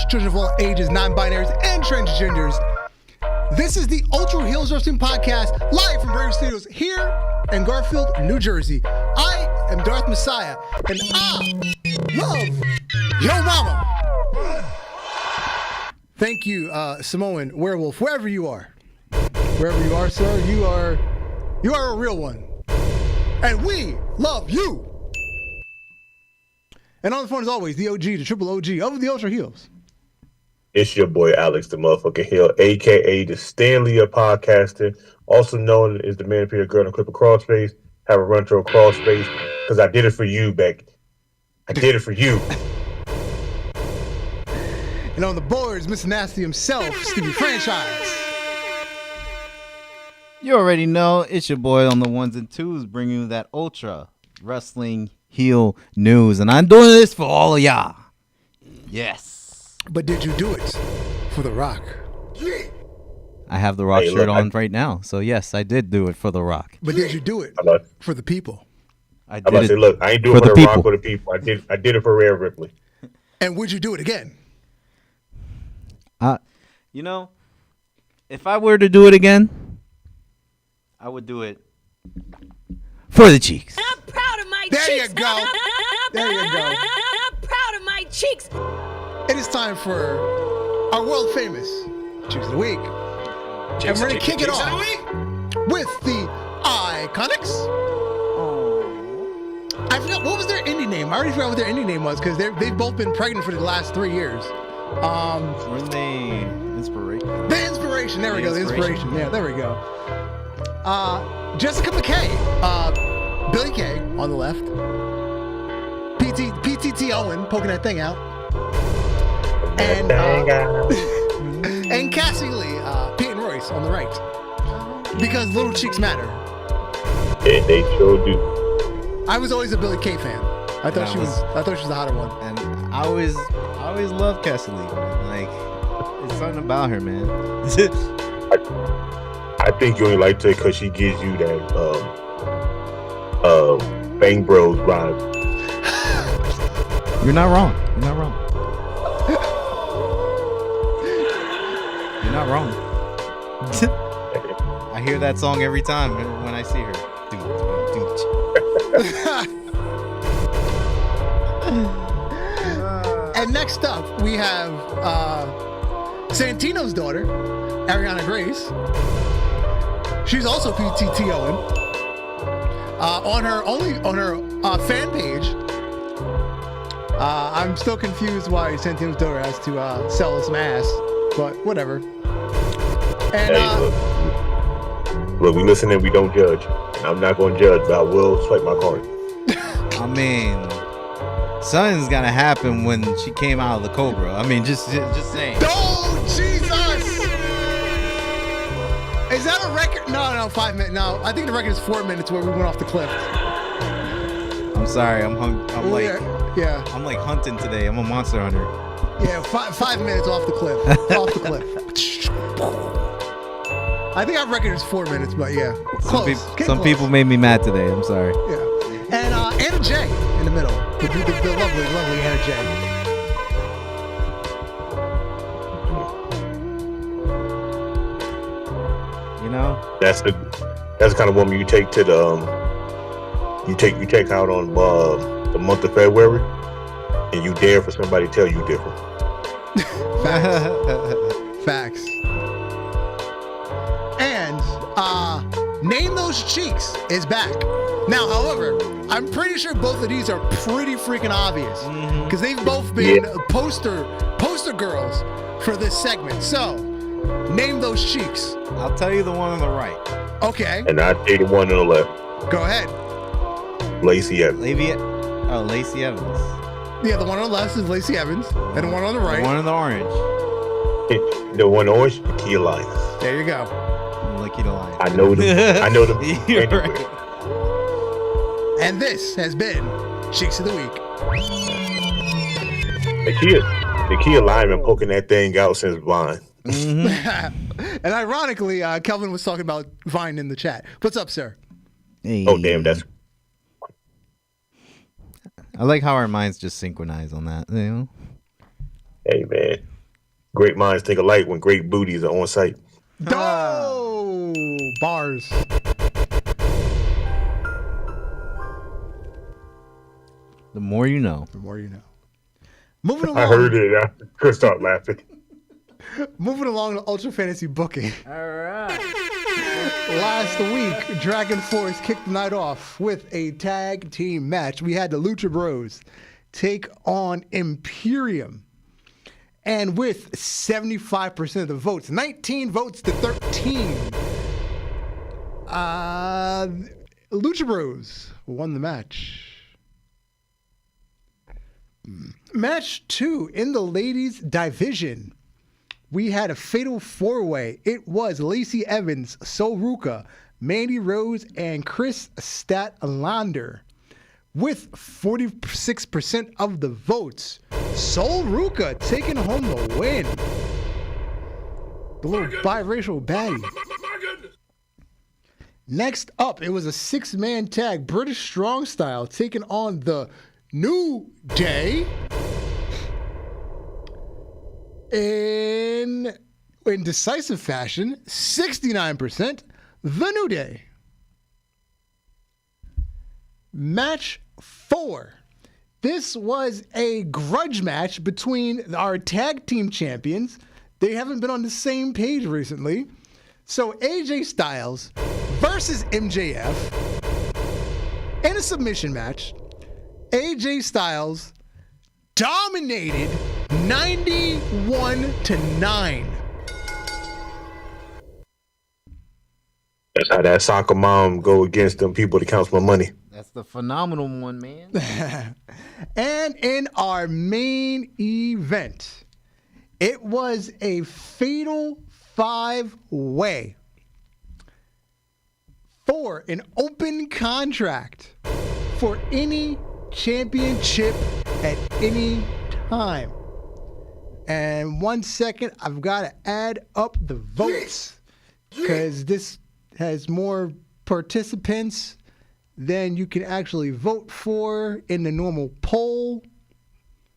children of all ages, non-binaries, and transgenders. This is the Ultra Heelz Wrestling Podcast, live from Brave Studios here in Garfield, New Jersey. I am Darth Messiah, and I love Yo Mama. Thank you, Samoan Werewolf, wherever you are. Wherever you are, sir, you are a real one. And we love you. And on the phone, as always, the OG, the triple OG of the Ultra Heelz. It's your boy Alex, the motherfucking Hill, a.k.a. the Stanley of podcasting, also known as the man up here, girl, and clip a crawl space, have a run to a crawl space, because I did it for you, Beck. I did it for you. And on the boards, Mr. Nasty himself, Stevie Franchise. You already know, it's your boy on the ones and twos, bringing you that Ultra Wrestling Heel news. And I'm doing this for all of y'all. Yes. But did you do it for The Rock? I have the Rock shirt on right now. So, yes, I did do it for the Rock. But did you do it for the people? I did it. Look, I ain't doing it for the Rock for the people. I did it for Rhea Ripley. And would you do it again? You know, if I were to do it again, I would do it for the cheeks. I'm proud of my there cheeks. You go. There you go. I'm proud of my cheeks. It is time for our world famous Cheeks of the Week. And we're going to kick it off with the Iconics. I forgot, what was their indie name? I already forgot what their indie name was because they've both been pregnant for the last 3 years. Weren't they Inspiration? The Inspiration. There we go. The Inspiration. Yeah, there we go. Jessica McKay. Billy Kay on the left. PTT Owen poking that thing out. And and Cassie Lee, Peyton Royce on the right. Because little cheeks matter. Yeah, they sure do. I was always a Billy Kay fan. I thought she was the hotter one. And I always loved Cassie Lee. Like, it's something about her, man. I think you only like her because she gives you that Bang Bros vibe. You're not wrong. You're not wrong. I hear that song every time when I see her. And next up, we have Santino's daughter, Ariana Grace. She's also PTT Owen. On her fan page. I'm still confused why Santino's daughter has to sell some ass, but whatever. And look, we listen and we don't judge. I'm not going to judge, but I will swipe my card. I mean, something's gonna happen when she came out of the Cobra. I mean, just saying. Oh, Jesus! Is that a record? No, 5 minutes. No, I think the record is 4 minutes where we went off the cliff. I'm sorry, I'm yeah. I'm like hunting today. I'm a monster hunter. Yeah, 5 minutes off the cliff. Off the cliff. I think our record is 4 minutes, but yeah. Some people made me mad today. I'm sorry. Yeah. And Anna Jay in the middle. The lovely Anna Jay. You know? That's the kind of woman you take to the you take out on the month of February, and you dare for somebody to tell you different. Facts. And Name Those Cheeks is back. Now, however, I'm pretty sure both of these are pretty freaking obvious because they've both been poster girls for this segment. So, name those cheeks. I'll tell you the one on the right. Okay. And I'll tell you the one on the left. Go ahead. Lacey Evans. Lacey Evans. Yeah, the one on the left is Lacey Evans, and the one on the right. The one in the orange. The one orange, Kia Lyons. There you go. Lucky the Lion. I know them. You're right. And this has been Cheeks of the Week. The Kia Lyman poking that thing out since Vine. And ironically, Kelvin was talking about Vine in the chat. What's up, sir? Hey. Oh, damn, that's... I like how our minds just synchronize on that, you know? Hey, man. Great minds think alike when great booties are on site. Oh, bars. The more you know. The more you know. Moving along. I heard it. I could start laughing. Moving along to Ultra Fantasy Booking. All right. Last week, Dragon Force kicked the night off with a tag team match. We had the Lucha Bros take on Imperium. And with 75% of the votes, 19 votes to 13, Lucha Bros won the match. Match 2 in the ladies' division. We had a fatal four-way. It was Lacey Evans, Sol Ruca, Mandy Rose, and Chris Statlander. With 46% of the votes, Sol Ruca taking home the win. The little biracial baddie. Next up, it was a six-man tag, British Strong Style, taking on the New Day. In decisive fashion, 69%, the New Day. Match 4. This was a grudge match between our tag team champions. They haven't been on the same page recently. So AJ Styles versus MJF in a submission match. AJ Styles dominated 91-9. That's how that soccer mom go against them people that counts my money. That's the phenomenal one, man. And in our main event, it was a fatal 5-way for an open contract for any championship at any time. And 1 second, I've got to add up the votes because this has more participants than you can actually vote for in the normal poll.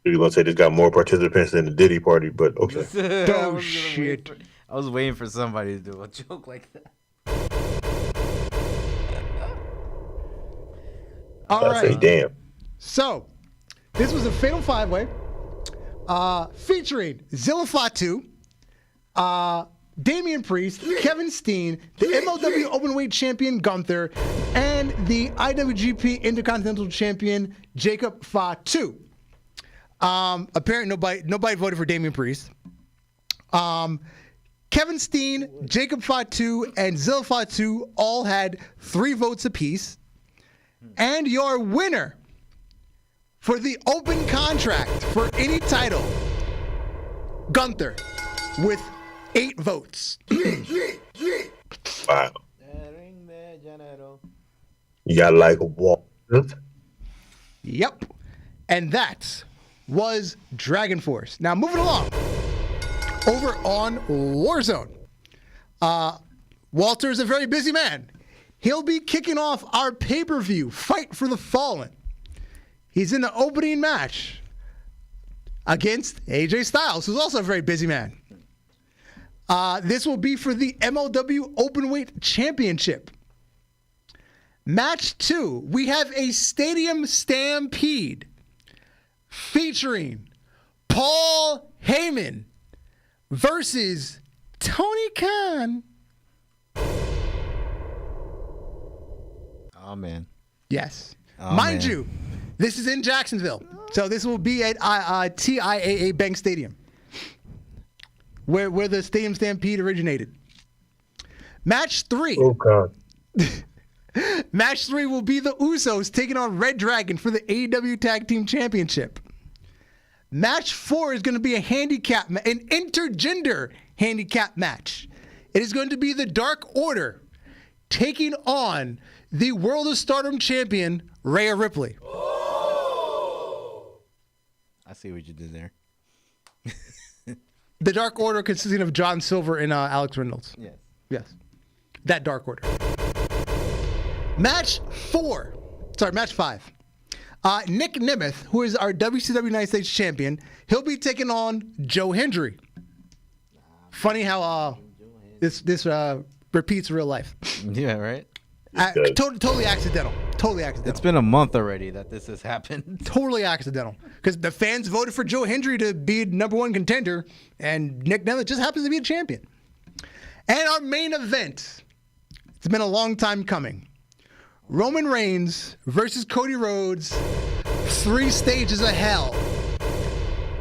You're going to say this got more participants than the Diddy party, but okay. Oh, shit. I was waiting for somebody to do a joke like that. All I say, right. damn. So, this was a fatal 5-way featuring Zilla Fatu, Damian Priest, Kevin Steen, the MLW Openweight Champion Gunther, and the IWGP Intercontinental Champion Jacob Fatu. Apparently nobody voted for Damian Priest. Kevin Steen, Jacob Fatu, and Zilla Fatu all had 3 votes apiece. And your winner for the open contract for any title, Gunther, with 8 votes. Wow. You got like a wall. Yep. And that was Dragon Force. Now, moving along. Over on Warzone. Walter's a very busy man. He'll be kicking off our pay-per-view, Fight for the Fallen. He's in the opening match against AJ Styles, who's also a very busy man. This will be for the MLW Openweight Championship. Match 2, we have a Stadium Stampede featuring Paul Heyman versus Tony Khan. Oh, man. Yes. Oh, Mind man. you, this is in Jacksonville. So this will be at TIAA Bank Stadium, where the Stadium Stampede originated. Match 3. Oh, God. Match 3 will be the Usos taking on Red Dragon for the AEW Tag Team Championship. Match 4 is going to be a handicap, an intergender handicap match. It is going to be the Dark Order taking on the World of Stardom champion, Rhea Ripley. I see what you did there. The Dark Order consisting of John Silver and Alex Reynolds. Yes. Yes. That Dark Order. Match 5. Nick Nemeth, who is our WCW United States champion, he'll be taking on Joe Hendry. Funny how this repeats real life. Yeah, right. Totally accidental. Totally accidental. It's been a month already that this has happened. Totally accidental. Because the fans voted for Joe Hendry to be #1 contender, and Nick Nemeth just happens to be a champion. And our main event, it's been a long time coming. Roman Reigns versus Cody Rhodes, 3 stages of hell.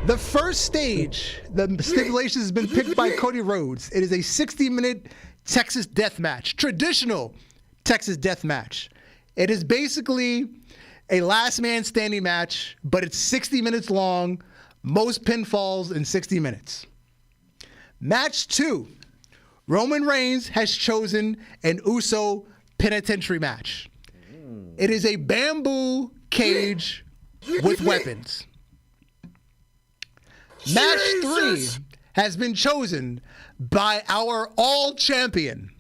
The first stage, the stipulation has been picked by Cody Rhodes. It is a 60-minute Texas death match, traditional Texas death match. It is basically a last man standing match, but it's 60 minutes long, most pinfalls in 60 minutes. Match 2, Roman Reigns has chosen an Uso penitentiary match. It is a bamboo cage with weapons. Match 3 has been chosen by our all-champion,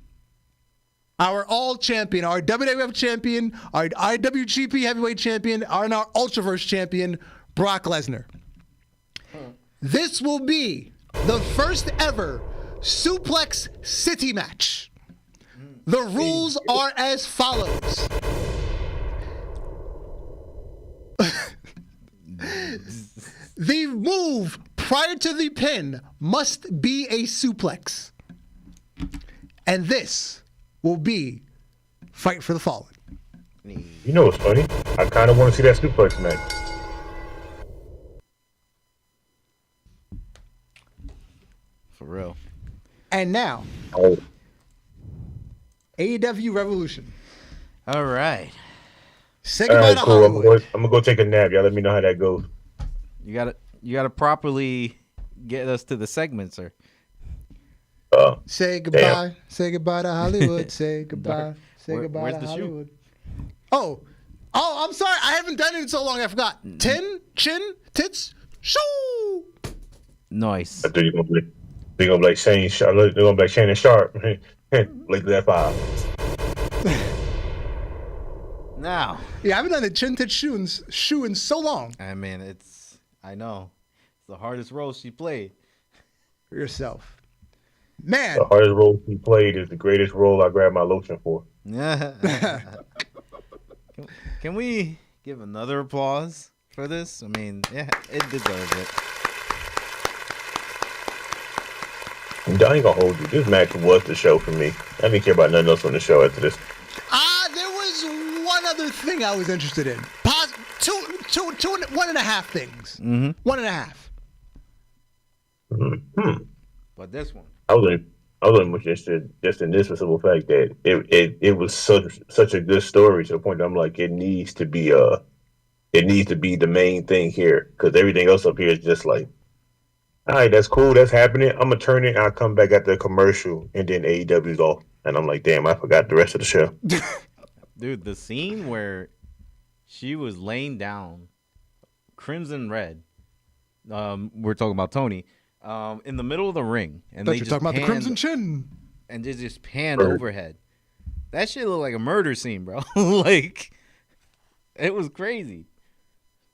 our WWF champion, our IWGP heavyweight champion, and our Ultraverse champion, Brock Lesnar. This will be the first ever Suplex City match. The rules are as follows. The move prior to the pin must be a suplex. And this will be Fight for the Fallen. You know what's funny? I kind of want to see that suplex match. For real. And now, AEW Revolution. All right. Say goodbye to cool. Hollywood. I'm gonna go take a nap. Y'all let me know how that goes. You gotta properly get us to the segment, sir. Say goodbye. Damn. Say goodbye to Hollywood. Say goodbye. Say goodbye where's to the shoe? Hollywood. Oh, I'm sorry. I haven't done it in so long. I forgot. Chin, tits, shoe. Nice. I thought you're gonna be like Shane Sharp. They're gonna be like Shannon Sharp. Like that 5. Now. Yeah, I haven't done the chin, tits, shoe in so long. I mean, I know. It's the hardest role she played. For yourself. Man. The hardest role he played is the greatest role I grabbed my lotion for. Can we give another applause for this? I mean, yeah, it deserves it. I ain't gonna hold you. This match was the show for me. I didn't care about nothing else on the show after this. There was one other thing I was interested in. 1.5 things. Mm-hmm. 1.5. Mm-hmm. But this one. I was only much interested just in this for the simple fact that it was such a good story to the point that I'm like, it needs to be the main thing here, because everything else up here is just like, all right, that's cool, that's happening. I'm gonna turn it, I'll come back at the commercial, and then AEW's off, and I'm like, damn, I forgot the rest of the show. Dude, the scene where she was laying down, crimson red. We're talking about Toni. In the middle of the ring, and Thought they you're just talking about the panned- Crimson Chin. and they just panned overhead. That shit looked like a murder scene, bro. Like, it was crazy.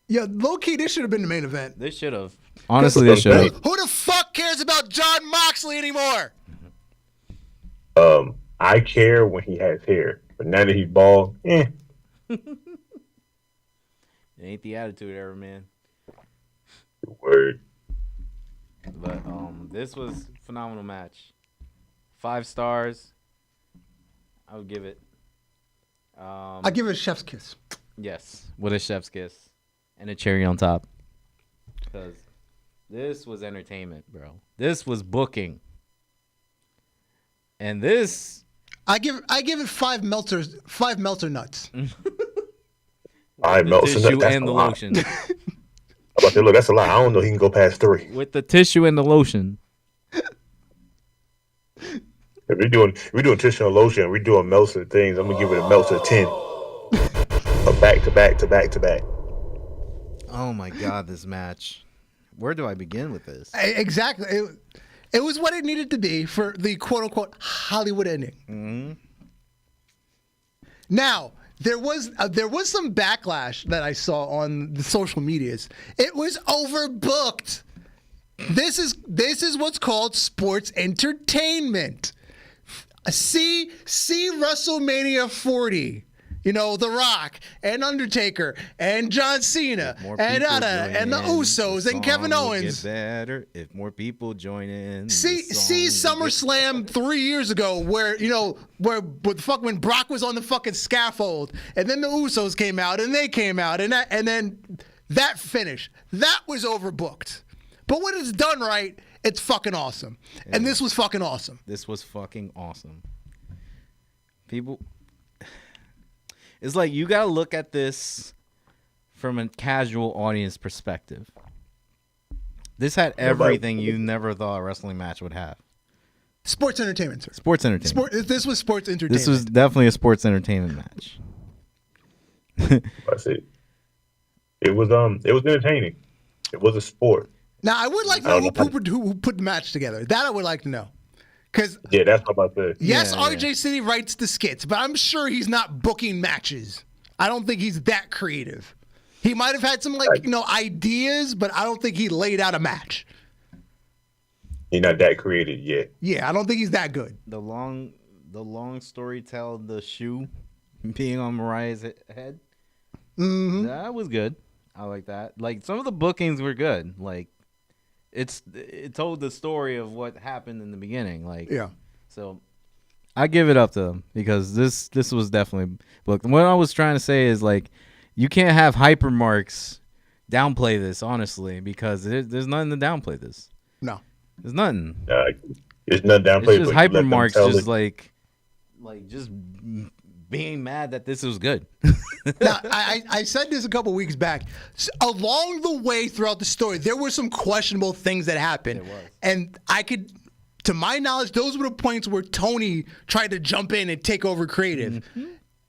Yeah, low key, this should have been the main event. This should have. Honestly, this should have. Who the fuck cares about John Moxley anymore? I care when he has hair, but now that he's bald, It ain't the attitude era, man. Word. But this was a phenomenal match. 5 stars. I would give it. I give it a chef's kiss. Yes, with a chef's kiss and a cherry on top. Because this was entertainment, bro. This was booking. And this, I give it 5 Meltzer nuts. I the melt tissue that's and a the lot. lotion. I'm about to look, that's a lot. I don't know he can go past 3. With the tissue and the lotion. If we're doing tissue and lotion, we're doing Meltzer things, I'm gonna give it a Meltzer 10. Back to back to back to back. Oh my God, this match. Where do I begin with this? Exactly. It was what it needed to be for the quote-unquote Hollywood ending. Mm-hmm. Now, there was some backlash that I saw on the social medias. It was overbooked. This is what's called sports entertainment. See WrestleMania 40. You know, The Rock and Undertaker and John Cena and the Usos and Kevin Owens. Get better if more people join in. See SummerSlam 3 years ago, where when Brock was on the fucking scaffold, and then the Usos came out and they came out, and then that finish that was overbooked. But when it's done right, it's fucking awesome. Yeah. And this was fucking awesome. People. It's like you got to look at this from a casual audience perspective. This had everything you never thought a wrestling match would have. Sports entertainment, sir. Sports entertainment. This was sports entertainment. This was definitely a sports entertainment match. I see. It was entertaining. It was a sport. Now I would like to know who put the match together. That I would like to know. Yeah, that's what I'm about to say. Yes, RJ City writes the skits, but I'm sure he's not booking matches. I don't think he's that creative. He might have had some ideas, but I don't think he laid out a match. He's not that creative yet. Yeah, I don't think he's that good. The long story tell the shoe being on Mariah's head. Mm-hmm. That was good. I like that. Like some of the bookings were good. Like it told the story of what happened in the beginning. Like yeah. So I give it up to them because this was definitely booked. What I was trying to say is like you can't have hypermarks downplay this honestly because there's nothing to downplay this. No. There's nothing. There's nothing downplay. It's just hypermarks just like just being mad that this was good. Now, I said this a couple weeks back. Along the way throughout the story, there were some questionable things that happened. And to my knowledge, those were the points where Toni tried to jump in and take over creative.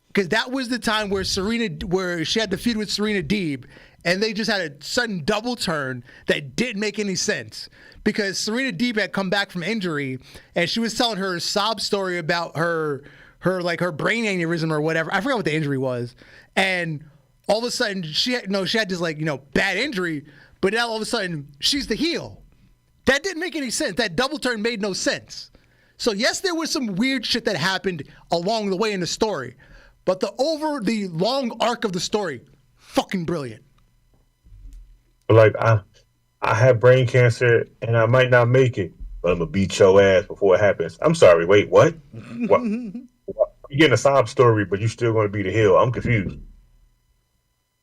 Because that was the time where she had the feud with Serena Deeb, and they just had a sudden double turn that didn't make any sense. Because Serena Deeb had come back from injury, and she was telling her sob story about her brain aneurysm or whatever. I forgot what the injury was. And all of a sudden she had this bad injury, but now all of a sudden she's the heel. That didn't make any sense. That double turn made no sense. So yes, there was some weird shit that happened along the way in the story, but the long arc of the story, fucking brilliant. Like I have brain cancer and I might not make it, but I'm gonna beat your ass before it happens. I'm sorry. Wait, what? What? You're getting a sob story, but you're still going to be the heel. I'm confused.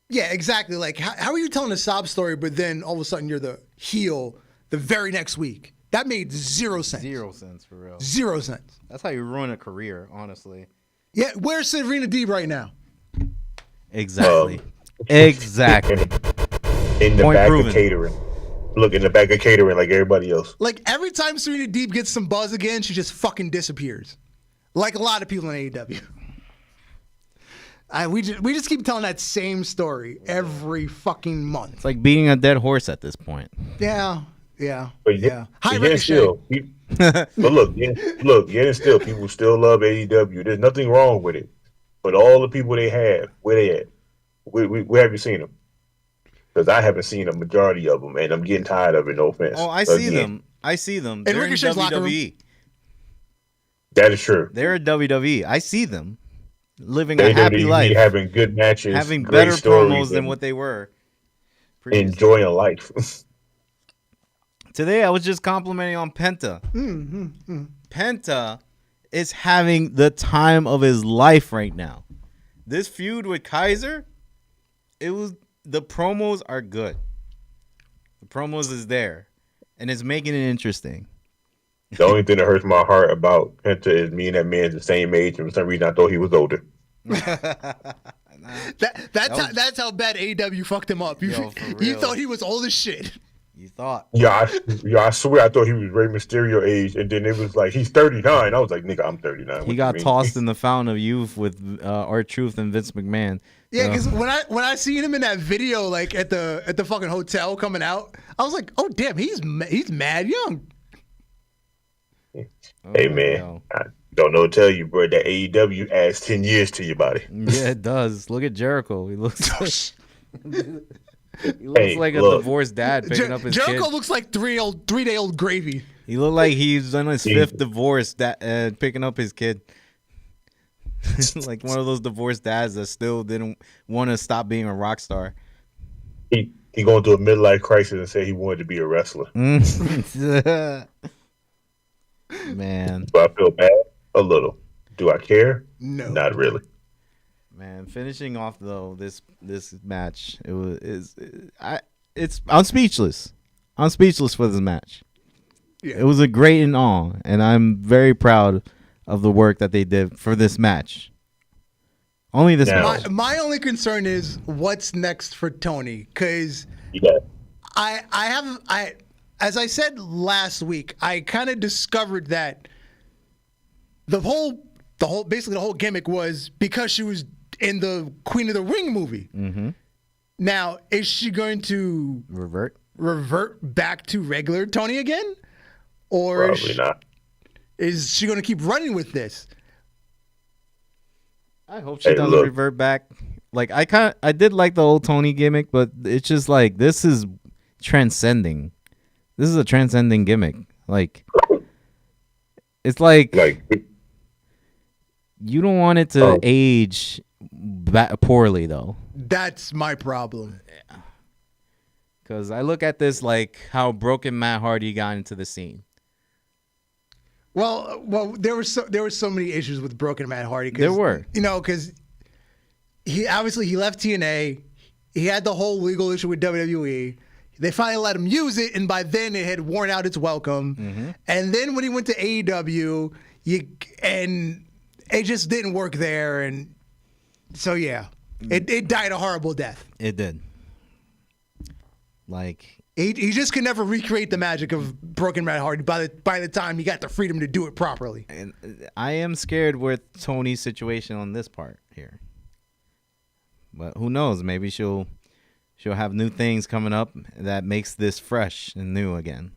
Yeah, exactly. Like, how are you telling a sob story, but then all of a sudden you're the heel the very next week? That made zero sense. 0 cents for real. 0 cents. That's how you ruin a career, honestly. Yeah, where's Serena Deeb right now? Exactly. Exactly. In the back of catering. Look, in the back of catering like everybody else. Like, every time Serena Deeb gets some buzz again, she just fucking disappears. Like a lot of people in AEW. We just keep telling that same story every fucking month. It's like beating a dead horse at this point. Yeah. But Hi, Ricochet. But look, still, people still love AEW. There's nothing wrong with it. But all the people they have, where they at? Where have you seen them? Because I haven't seen a majority of them, and I'm getting tired of it, no offense. Oh, I see them. They're in WWE. That is true. They're in WWE. I see them living a happy life. Having good matches. Having better promos than what they were. Enjoying life. Today, I was just complimenting on Penta. Penta is having the time of his life right now. This feud with Kaiser, the promos are good. The promos is there, and it's making it interesting. The only thing that hurts my heart about Penta is me and that man's the same age, and for some reason I thought he was older. That's how bad AEW fucked him up. You thought he was old as shit. You thought? Yeah, I swear I thought he was Rey Mysterio age, and then it was like he's 39. I was like, nigga, I'm 39. He got tossed in the fountain of youth with R-Truth and Vince McMahon. Yeah, because when I seen him in that video, like at the fucking hotel coming out, I was like, oh damn, he's mad young. Hey man, I don't know what to tell you, bro. That AEW adds 10 years to your body. Yeah, it does. Look at Jericho. He looks like He looks Hey, like a look. divorced dad picking up his Jericho kid. looks like three-day-old gravy. He looked like he's on his Yeah. fifth divorce, picking up his kid. Like one of those divorced dads that still didn't want to stop being a rock star. He going through a midlife crisis and said he wanted to be a wrestler. Man, But I feel bad a little. Do I care? No. Not really. man, finishing off though this match, I'm speechless. I'm speechless for this match. Yeah. It was a great and all, and I'm very proud of the work that they did for this match. Only this Now- match. My only concern is what's next for Tony, because Yeah. as I said last week, I kind of discovered that the whole gimmick was because she was in the Queen of the Ring movie. Mm-hmm. Now, is she going to revert back to regular Tony again, or Probably not. is she going to keep running with this? I hope she Hey, doesn't look. revert back. Like I did like the old Tony gimmick, but it's just like this is transcending. This is a transcending gimmick. Like it's like Like, you don't want it to age poorly though. That's my problem. Because I look at this like how broken Matt Hardy got into the scene. Well, there were so many issues with Broken Matt Hardy. There were. Because he left TNA. He had the whole legal issue with WWE. They finally let him use it, and by then it had worn out its welcome. Mm-hmm. And then when he went to AEW, and it just didn't work there, and so yeah, it died a horrible death. It did. Like He just could never recreate the magic of Broken Matt Hardy by the time he got the freedom to do it properly. and I am scared with Tony's situation on this part here. But who knows? Maybe she'll have new things coming up that makes this fresh and new again.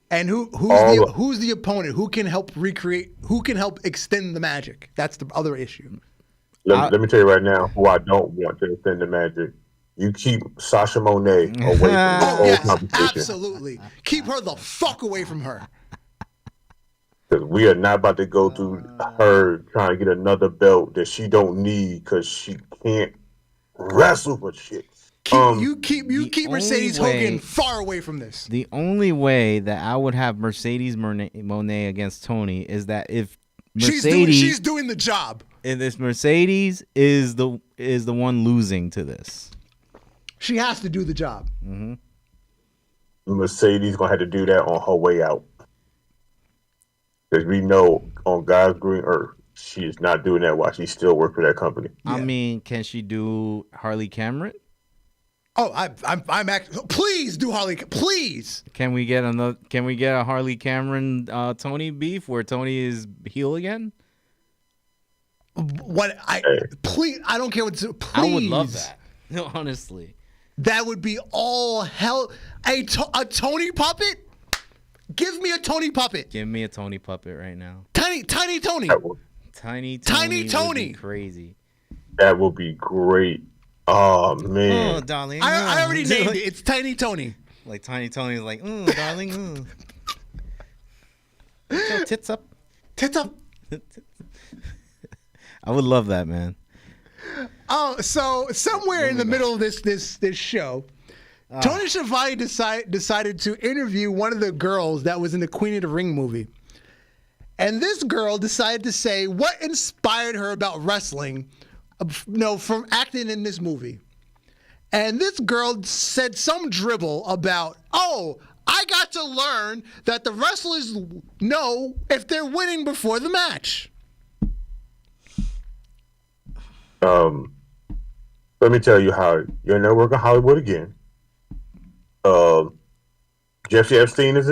And who's the opponent? Who can help recreate? Who can help extend the magic? That's the other issue. let me tell you right now who I don't want to defend the magic. You keep Sasha Monet away from this Oh whole yes, competition. absolutely. Keep her the fuck away from her. Because we are not about to go through her trying to get another belt that she don't need because she can't wrestle for shit. You keep Mercedes only way- Hogan far away from this. The only way that I would have Mercedes Moné against Tony is that if Mercedes She's doing the job. if this Mercedes is the one losing to this. She has to do the job. Mercedes gonna have to do that on her way out. Because we know on God's green earth, she is not doing that while she still works for that company. I Yeah. mean, can she do Harley Cameron? Oh, I'm actually. Please do Harley. Please. Can we get a Harley Cameron Tony beef where Tony is heel again? Please. I don't care what. Please. I would love that. Honestly. That would be all hell. A Tony puppet? Give me a Tony puppet. Give me a Tony puppet right now. Tiny Tony. Tiny Tiny Tony. Tony. Would be crazy. That would be great. Oh man. Oh, darling. I already named it. It's Tiny Tony. Like Tiny Tony is like, darling. Put your tits up. Tits up. I would love that, man. Oh, so somewhere in the middle of this show, Tony Schiavone decided to interview one of the girls that was in the Queen of the Ring movie. And this girl decided to say what inspired her about wrestling, from acting in this movie. And this girl said some dribble about, I got to learn that the wrestlers know if they're winning before the match. Let me tell you how you're not working Hollywood again. Jeffrey Epstein he's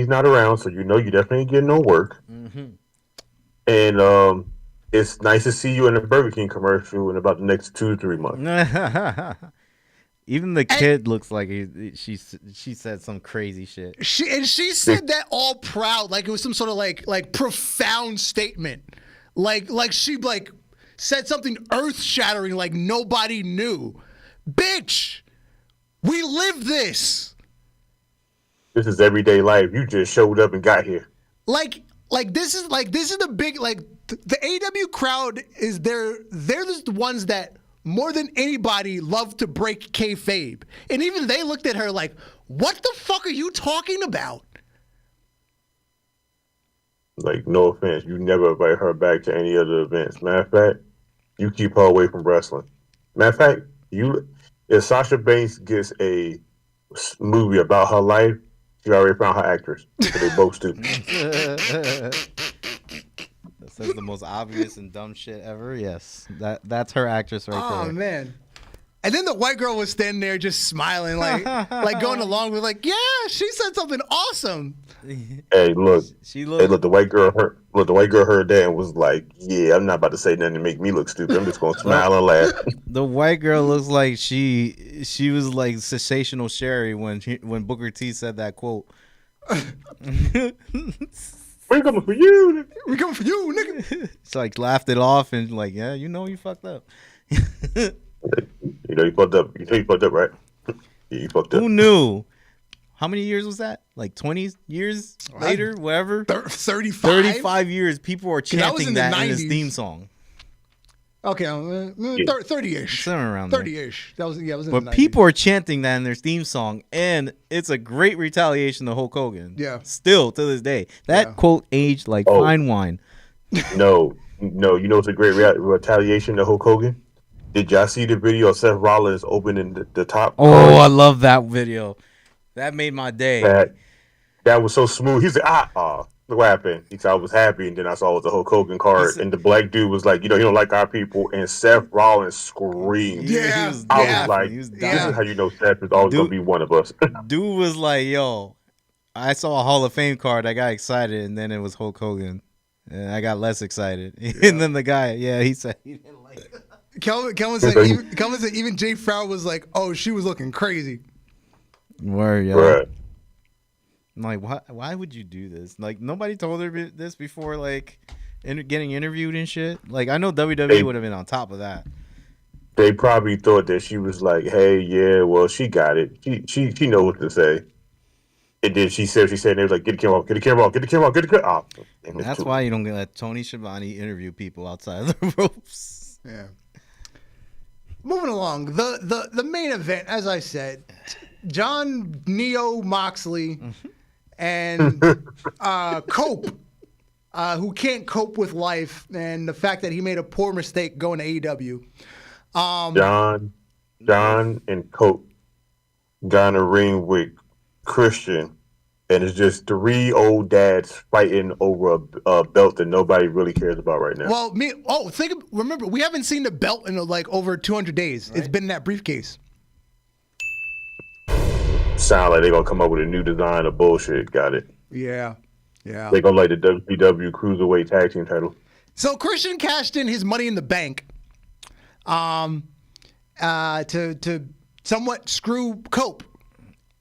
not around, so you definitely ain't getting no work. Mm-hmm. And it's nice to see you in a Burger King commercial in about the next 2 to 3 months. Even the kid looks like she said some crazy shit. She said that all proud, like it was some sort of like profound statement, like she said something earth shattering, like nobody knew. Bitch, We live this. This is everyday life. You just showed up and got here. Like this is the big the AEW crowd is they're the ones that more than anybody love to break kayfabe, and even they looked at her like, "What the fuck are you talking about?" Like, no offense, you never invite her back to any other events. Matter of fact, you keep her away from wrestling. Matter of fact, if Sasha Banks gets a movie about her life, she already found her actress. So they both stupid. That says the most obvious and dumb shit ever. Yes, that's her actress right there. Oh man. And then the white girl was standing there just smiling, like going along with, like, yeah, she said something awesome. Hey, look. She looked. Hey, look. The white girl heard that and was like, "Yeah, I'm not about to say nothing to make me look stupid. I'm just gonna smile and laugh." The white girl looks like she was like sensational Sherry when Booker T said that quote. We're coming for you. We coming for you, nigga. She like laughed it off and like, yeah, you fucked up. You know you fucked up. You know you fucked up, right? Yeah, you fucked up. Who knew? How many years was that? Like 20 years later, whatever? 35? 35 years. People are chanting in that the in his 90s. theme song. Okay, 30-ish. Somewhere around there. 30-ish. That was in the But 90s. people are chanting that in their theme song, and it's a great retaliation to Hulk Hogan. Yeah. Still to this day. That quote aged like fine wine. No. You know it's a great retaliation to Hulk Hogan? Did y'all see the video of Seth Rollins opening the top? Oh, I love that video. That made my day. That was so smooth. He's like, look what happened. He said, I was happy, and then I saw it was the Hulk Hogan card, and the black dude was like, you don't like our people, and Seth Rollins screamed. Yeah. I was like, this is how you know Seth is always going to be one of us. Dude was like, yo, I saw a Hall of Fame card. I got excited, and then it was Hulk Hogan. And I got less excited. And then the guy, he said he didn't like it. Kelvin said even Jay Farrell was like, oh, she was looking crazy. Word, yo. Right. I'm like, why would you do this? Like, nobody told her this before, like, getting interviewed and shit. Like, I know WWE would have been on top of that. They probably thought that she was like, hey, yeah, well, she got it. She knows what to say. And then she said, and they was like, get the camera off, get the camera off, get the camera off, get the camera off. And that's why you don't let Tony Schiavone interview people outside of the ropes. Yeah. Moving along, the main event, as I said, John Neo-Moxley and Cope, who can't cope with life and the fact that he made a poor mistake going to AEW. John and Cope got in a ring with Christian, and it's just three old dads fighting over a belt that nobody really cares about right now. Well, remember, we haven't seen the belt in like over 200 days. Right. It's been in that briefcase. Sound like they're going to come up with a new design of bullshit. Got it. Yeah. They're going to like the WCW Cruiserweight Tag Team title. So Christian cashed in his Money in the Bank to somewhat screw Cope.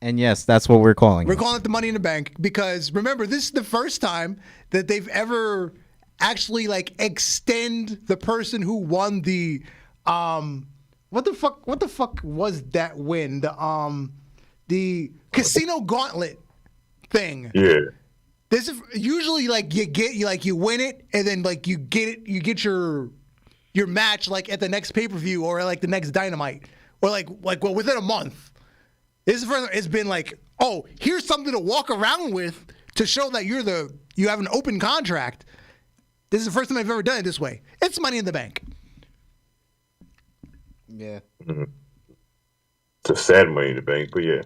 And yes, that's what we're calling it. We're calling it the Money in the Bank because, remember, this is the first time that they've ever actually, like, extend the person who won the, what the fuck was that win? The Casino Gauntlet thing. Yeah. This is usually, like, you win it, and then, like, you get your match, like, at the next pay-per-view or, like, the next Dynamite. Or, well, within a month. This is it's been like, oh, here's something to walk around with to show that you have an open contract. This is the first time I've ever done it this way. It's Money in the Bank. Yeah. Mm-hmm. It's a sad Money in the Bank, but yeah.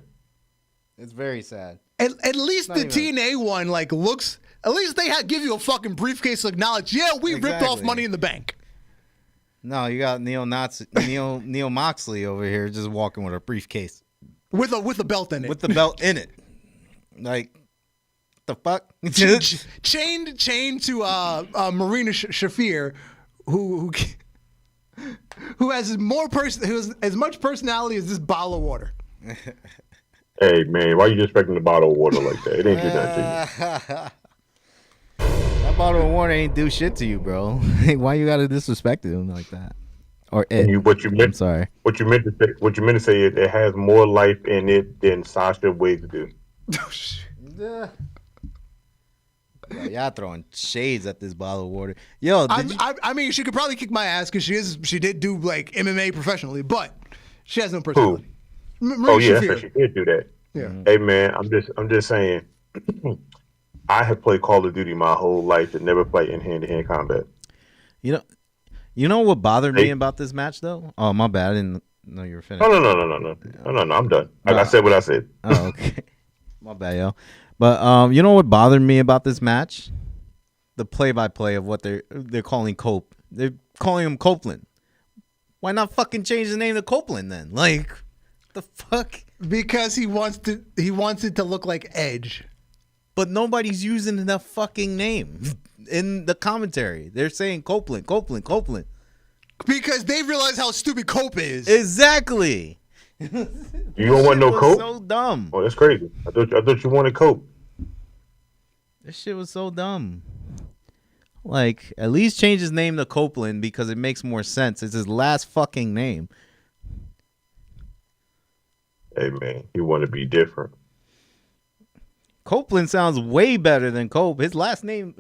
It's very sad. At least the TNA one, like, looks, at least they give you a fucking briefcase to acknowledge, yeah, we ripped off Money in the Bank. No, you got Neo-Moxley over here just walking with a briefcase. With a belt in it. With the belt in it. Like, the fuck? chained to Marina Shafir, who has as much personality as this bottle of water. Hey, man, why you just expecting a bottle of water like that? It ain't do nothing to you. That bottle of water ain't do shit to you, bro. Why you gotta disrespect him like that? or it. I'm sorry. What you meant to say is it has more life in it than Sasha Wade do. Yo, y'all throwing shades at this bottle of water. Yo, I mean, she could probably kick my ass because she did do like MMA professionally, but she has no personality. Oh yeah, she did do that. Yeah. Hey man, I'm just saying. I have played Call of Duty my whole life and never played in hand-to-hand combat. You know what bothered me about this match though? Oh, my bad. I didn't know you were finished. No. I'm done. I said what I said. Oh, okay. My bad, yo. But you know what bothered me about this match? The play-by-play of what they're calling Cope. They're calling him Copeland. Why not fucking change the name to Copeland then? Like, the fuck? Because he wants it to look like Edge. But nobody's using the fucking name in the commentary. They're saying Copeland. Because they realize how stupid Cope is. Exactly. You don't want no Cope? So dumb. Oh, that's crazy. I thought you wanted Cope. This shit was so dumb. Like, at least change his name to Copeland because it makes more sense. It's his last fucking name. Hey man, you want to be different. Copeland sounds way better than Cope. His full last name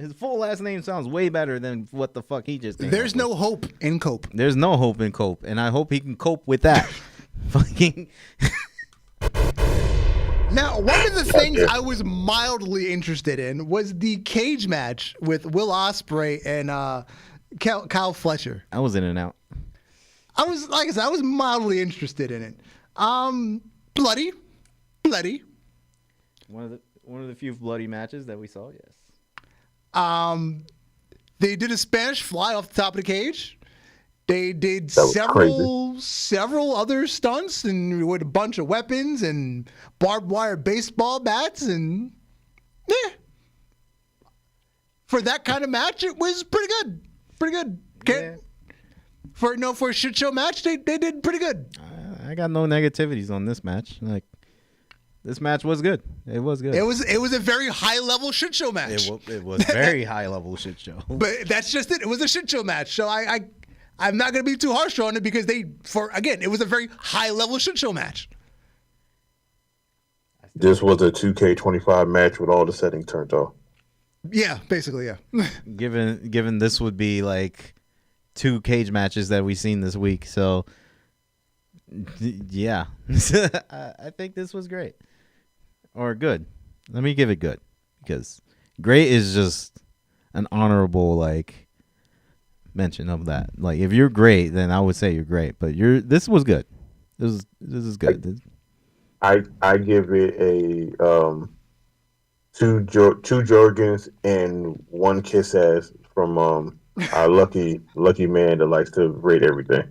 sounds way better than what the fuck he just came There's up no with. hope in Cope. There's no hope in Cope, and I hope he can cope with that. Fucking. Now, one of the things I was mildly interested in was the cage match with Will Osprey and Kyle Fletcher. I was in and out. I was mildly interested in it. Bloody. One of the few bloody matches that we saw, yes. They did a Spanish fly off the top of the cage. They did several other stunts and with a bunch of weapons and barbed wire baseball bats and for that kind of match, it was pretty good. Yeah. For a shit show match, they did pretty good. I got no negativities on this match. Like, this match was good. It was good. It was a very high level shit show match. It was very high level shit show. But that's just it. It was a shit show match. So I'm not going to be too harsh on it because it was a very high level shit show match. This was a 2K25 match with all the settings turned off. Yeah, basically, yeah. Given this would be like 2 cage matches that we've seen this week, so yeah, I think this was great or good. Let me give it good because great is just an honorable like mention of that. Like if you're great, then I would say you're great. But this was good. This is good. I give it a 2 Jorgens and 1 kiss ass from our lucky man that likes to rate everything.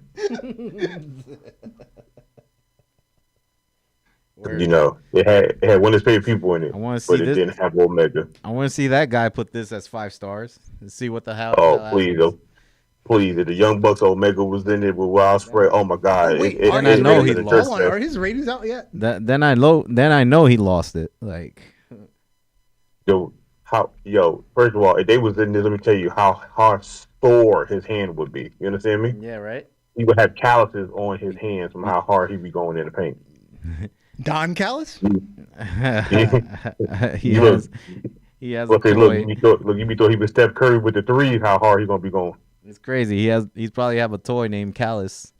You know, it had one of his favorite people in it, but it didn't have Omega. I want to see that guy put this as 5 stars and see what the hell. Oh, please, please! If the Young Bucks Omega was in it with Wild Spray, oh my God! I know he lost. Are his ratings out yet? Then I know he lost it. Like, first of all, if they was in this, let me tell you how sore his hand would be. You understand me? Yeah, right. He would have calluses on his hands from how hard he'd be going in the paint. Don Callis? He has a toy. Look, you be thought he was Steph Curry with the threes, how hard he gonna be going. It's crazy. He's probably have a toy named Callis.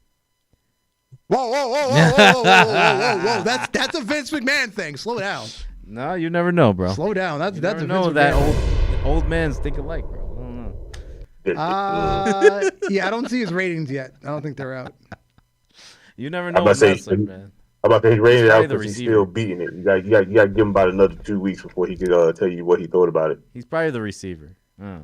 Whoa. That's a Vince McMahon thing. Slow down. No, you never know, bro. Slow down. That's a Vince McMahon. That old man's think alike, bro. I don't know. Yeah, I don't see his ratings yet. I don't think they're out. You never know with wrestling, man. How about his rating out because he's still beating it? You got to give him about another 2 weeks before he could tell you what he thought about it. He's probably the receiver. I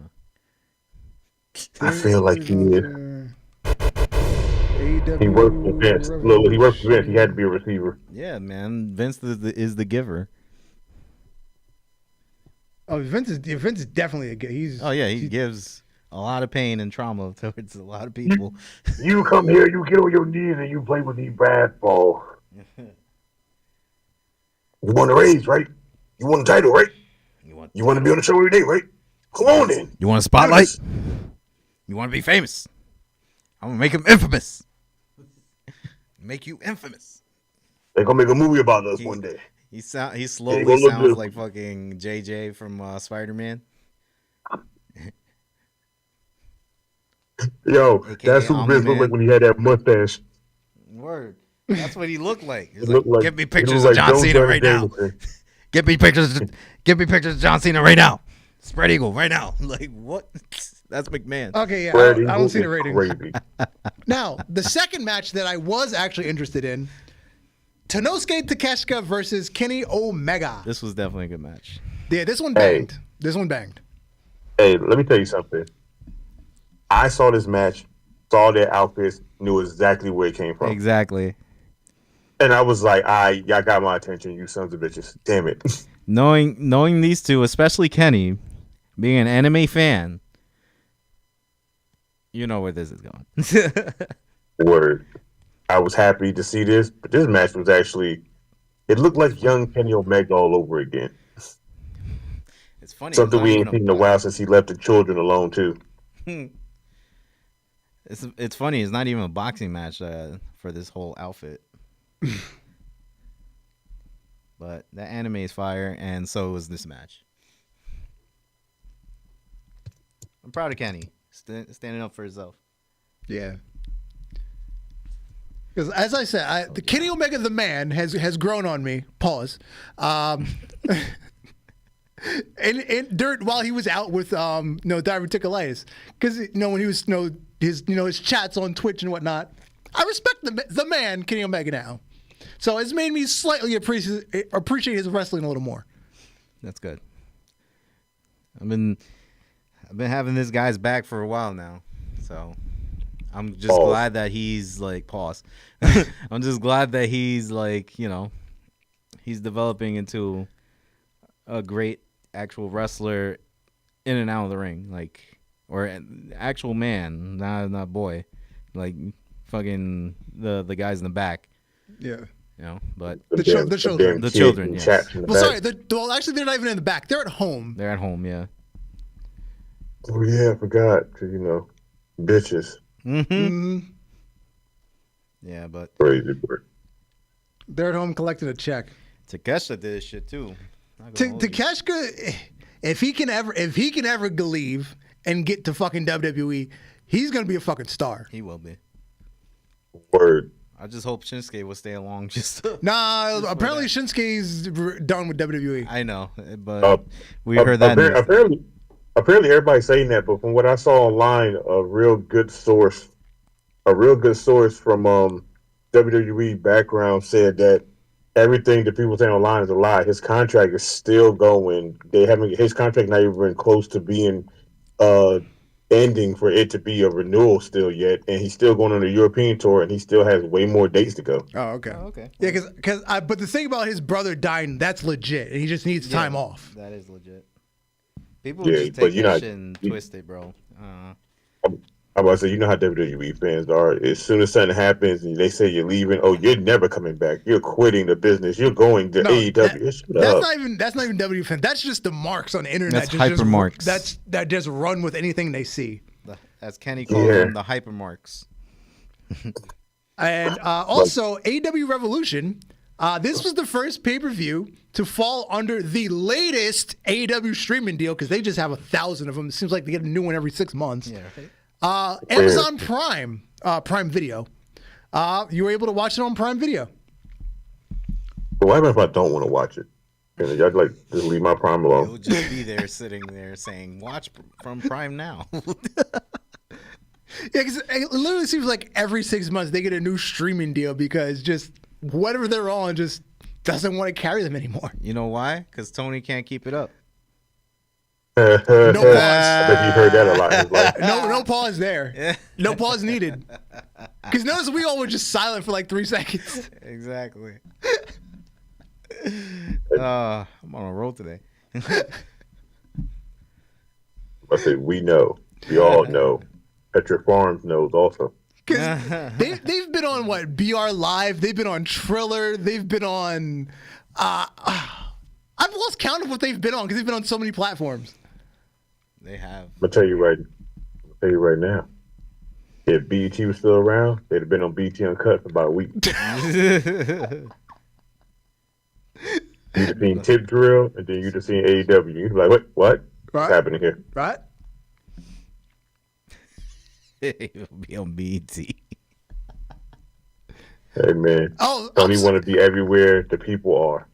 feel like he is. AEW he worked for Vince. Look, he worked for Vince. He had to be a receiver. Yeah, man. Vince is the giver. Oh, Vince is definitely a giver. He gives a lot of pain and trauma towards a lot of people. You come here, you get on your knees, and you play with these brass balls. You want a raise, right? You want a title, right? You want to be on the show every day, right? Come on, then. You want a spotlight? You want to be famous? I'm gonna make him infamous. Make you infamous. They're gonna make a movie about us one day. He slowly look sounds good. like fucking JJ from Spider-Man. Yo, AKA that's who Vince looked like when he had that mustache. Word. That's what he looked like. He's Looked like, give me pictures like of John Jones Cena Brothers right now. Jameson. Give me pictures of John Cena right now. Spread Eagle right now. Like, what? That's McMahon. Okay, yeah, Brad I don't Eagle see the is ratings. crazy. Now, the second match that I was actually interested in, Tanosuke Takeshita versus Kenny Omega. This was definitely a good match. Yeah, this one Hey. banged. This one banged. Hey, let me tell you something. I saw this match, saw their outfits, knew exactly where it came from. Exactly. And I was like, y'all got my attention, you sons of bitches. Damn it. Knowing these two, especially Kenny, being an anime fan, you know where this is going. Word. I was happy to see this, but this match was actually, it looked like young Kenny Omega all over again. It's funny. Something we ain't seen in a while since he left the children alone, too. It's funny. It's not even a boxing match for this whole outfit. But the anime is fire, and so is this match. I'm proud of Kenny standing up for himself. Yeah. Because as I said, the Kenny Omega the man has grown on me. Pause. And while he was out with diverticulitis, because when he was his chats on Twitch and whatnot, I respect the man Kenny Omega now. So it's made me slightly appreciate his wrestling a little more. That's good. I've been having this guy's back for a while now, so I'm just glad that he's like pause. I'm just glad that he's like he's developing into a great actual wrestler in and out of the ring, or an actual man, not boy, like fucking the guys in the back. Yeah. But The children. The children, yes. Well, sorry. Well, actually, they're not even in the back. They're at home. They're at home, yeah. Oh, yeah, I forgot. Bitches. Mm-hmm. Yeah, but Crazy word. They're at home collecting a check. Takeshita did this shit too. Takeshita, if he can ever leave and get to fucking WWE, he's gonna be a fucking star. He will be. Word. I just hope Shinsuke will stay along. Apparently Shinsuke's done with WWE. I know, but we heard that. Apparently, everybody's saying that. But from what I saw online, a real good source from WWE background said that everything that people say online is a lie. His contract is still going. His contract not even close to being ending for it to be a renewal still yet, and he's still going on the European tour, and he still has way more dates to go. Oh, okay. Okay. Yeah, but the thing about his brother dying, that's legit, and he just needs time off. That is legit. People just take that shit and twist it, bro. I'm about to say, you know how WWE fans are. As soon as something happens and they say you're leaving, you're never coming back. You're quitting the business. You're going to AEW. That's not even WWE fans. That's just the marks on the internet. That's hypermarks. That just run with anything they see. As Kenny calls them, the hypermarks. And also, AEW Revolution. This was the first pay-per-view to fall under the latest AEW streaming deal because they just have 1,000 of them. It seems like they get a new one every 6 months. Yeah, right. Amazon Prime Video. You were able to watch it on Prime Video. But what happens if I don't want to watch it? Y'all just leave my Prime alone. You'll just be there sitting there saying, "Watch from Prime now." Yeah, because it literally seems like every 6 months they get a new streaming deal because just whatever they're on just doesn't want to carry them anymore. You know why? Because Tony can't keep it up. No pause. I bet you heard that a lot in his life. No pause there. No pause needed. Because notice we all were just silent for like 3 seconds. Exactly. I'm on a roll today. I say we know. We all know. Petra Farms knows also. Because they've been on what? BR Live. They've been on Triller. They've been on. I've lost count of what they've been on because they've been on so many platforms. They have. I'm gonna tell you right now. If BET was still around, they'd have been on BET Uncut for about a week. You'd have seen Tip Drill, and then you'd have seen AEW. You'd be like, what? What's happening here? Right? It'll be on BET. Hey, man. Oh, Tony want to be everywhere the people are.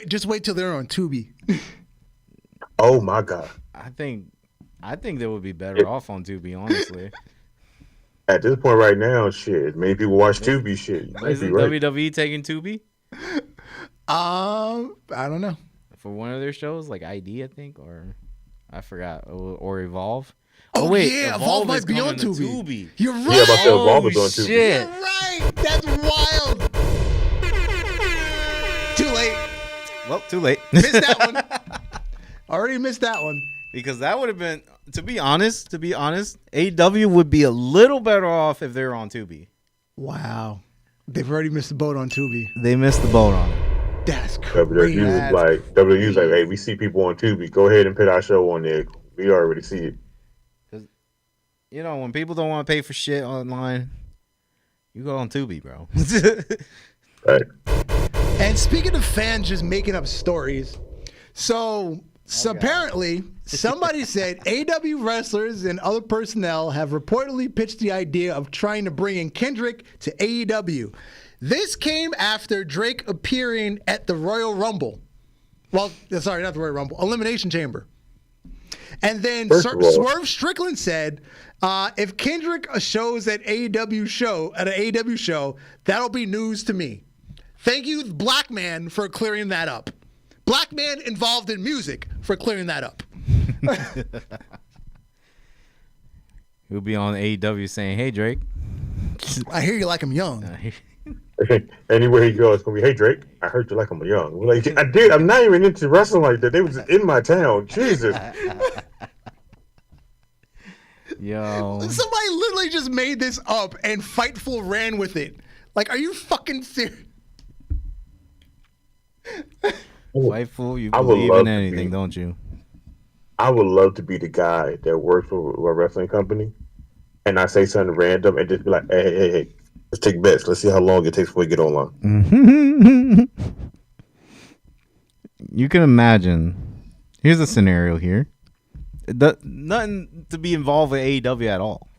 Just wait till they're on Tubi. Oh, my God. I think they would be better off on Tubi, honestly. At this point right now, shit, many people watch Tubi shit. Isn't right. WWE taking Tubi? I don't know. For one of their shows, like ID, I think, or I forgot, or Evolve. Oh, wait, yeah, Evolve might be on coming to Tubi. You're right. Yeah, about to Evolve is on Tubi. Shit. You're right. That's wild. Too late. Well, too late. Missed that one. Already missed that one. Because that would have been, to be honest, AEW would be a little better off if they were on Tubi. Wow. They've already missed the boat on Tubi. They missed the boat on it. That's crazy. WWE's like, hey, we see people on Tubi. Go ahead and put our show on there. We already see it. Because, you know, when people don't want to pay for shit online, you go on Tubi, bro. Right. And speaking of fans just making up stories, so apparently somebody said AEW wrestlers and other personnel have reportedly pitched the idea of trying to bring in Kendrick to AEW. This came after Drake appearing at the Royal Rumble. Well, sorry, not the Royal Rumble, Elimination Chamber. And then Swerve Strickland said, if Kendrick shows at an AEW show, that'll be news to me. Thank you, Black Man, for clearing that up. Black Man involved in music for clearing that up. He'll be on AEW saying, hey, Drake. I hear you like him young. Anywhere he goes, it's going to be, hey, Drake, I heard you like him young. We're like, I did. I'm not even into wrestling like that. They was in my town. Jesus. Yo. Somebody literally just made this up and Fightful ran with it. Like, are you fucking serious? Fightful, you believe in anything, don't you? I would love to be the guy that works for a wrestling company, and I say something random and just be like, hey, let's take bets. Let's see how long it takes before we get online. You can imagine. Here's a scenario here. Nothing to be involved with AEW at all.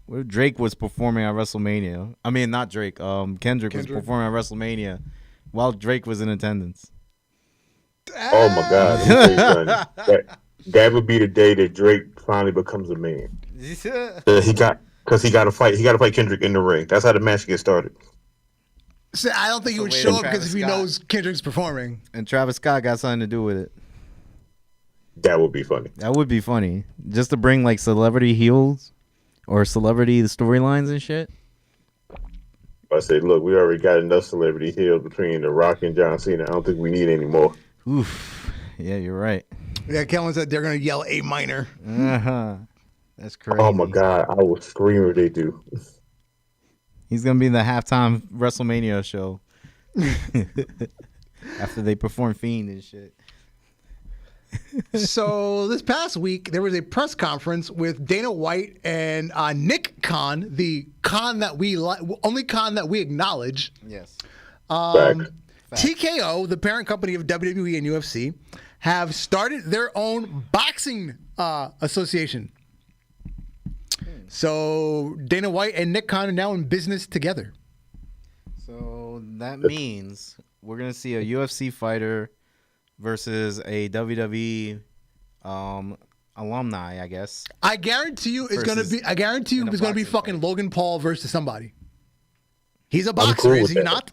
What if Drake was performing at WrestleMania? I mean, not Drake. Kendrick was performing at WrestleMania while Drake was in attendance. Oh my God! Let me tell you something. That would be the day that Drake finally becomes a man. He got to fight. He got to fight Kendrick in the ring. That's how the match gets started. So I don't think he would show up because if he knows Kendrick's performing. And Travis Scott got something to do with it. That would be funny. That would be funny, just to bring like celebrity heels or celebrity storylines and shit. I say, look, we already got enough celebrity heels between The Rock and John Cena. I don't think we need any more. Oof. Yeah, you're right. Yeah, Kellen said they're going to yell A minor. That's crazy. Oh, my God. I will scream if they do. He's going to be in the halftime WrestleMania show. After they perform Fiend and shit. So this past week, there was a press conference with Dana White and Nick Khan, the Khan that we only Khan that we acknowledge. Yes. TKO, the parent company of WWE and UFC, have started their own boxing association. So Dana White and Nick Khan are now in business together. So that means we're going to see a UFC fighter versus a WWE alumni, I guess. I guarantee you it's going to be fucking Logan Paul versus somebody. He's a boxer, is he not?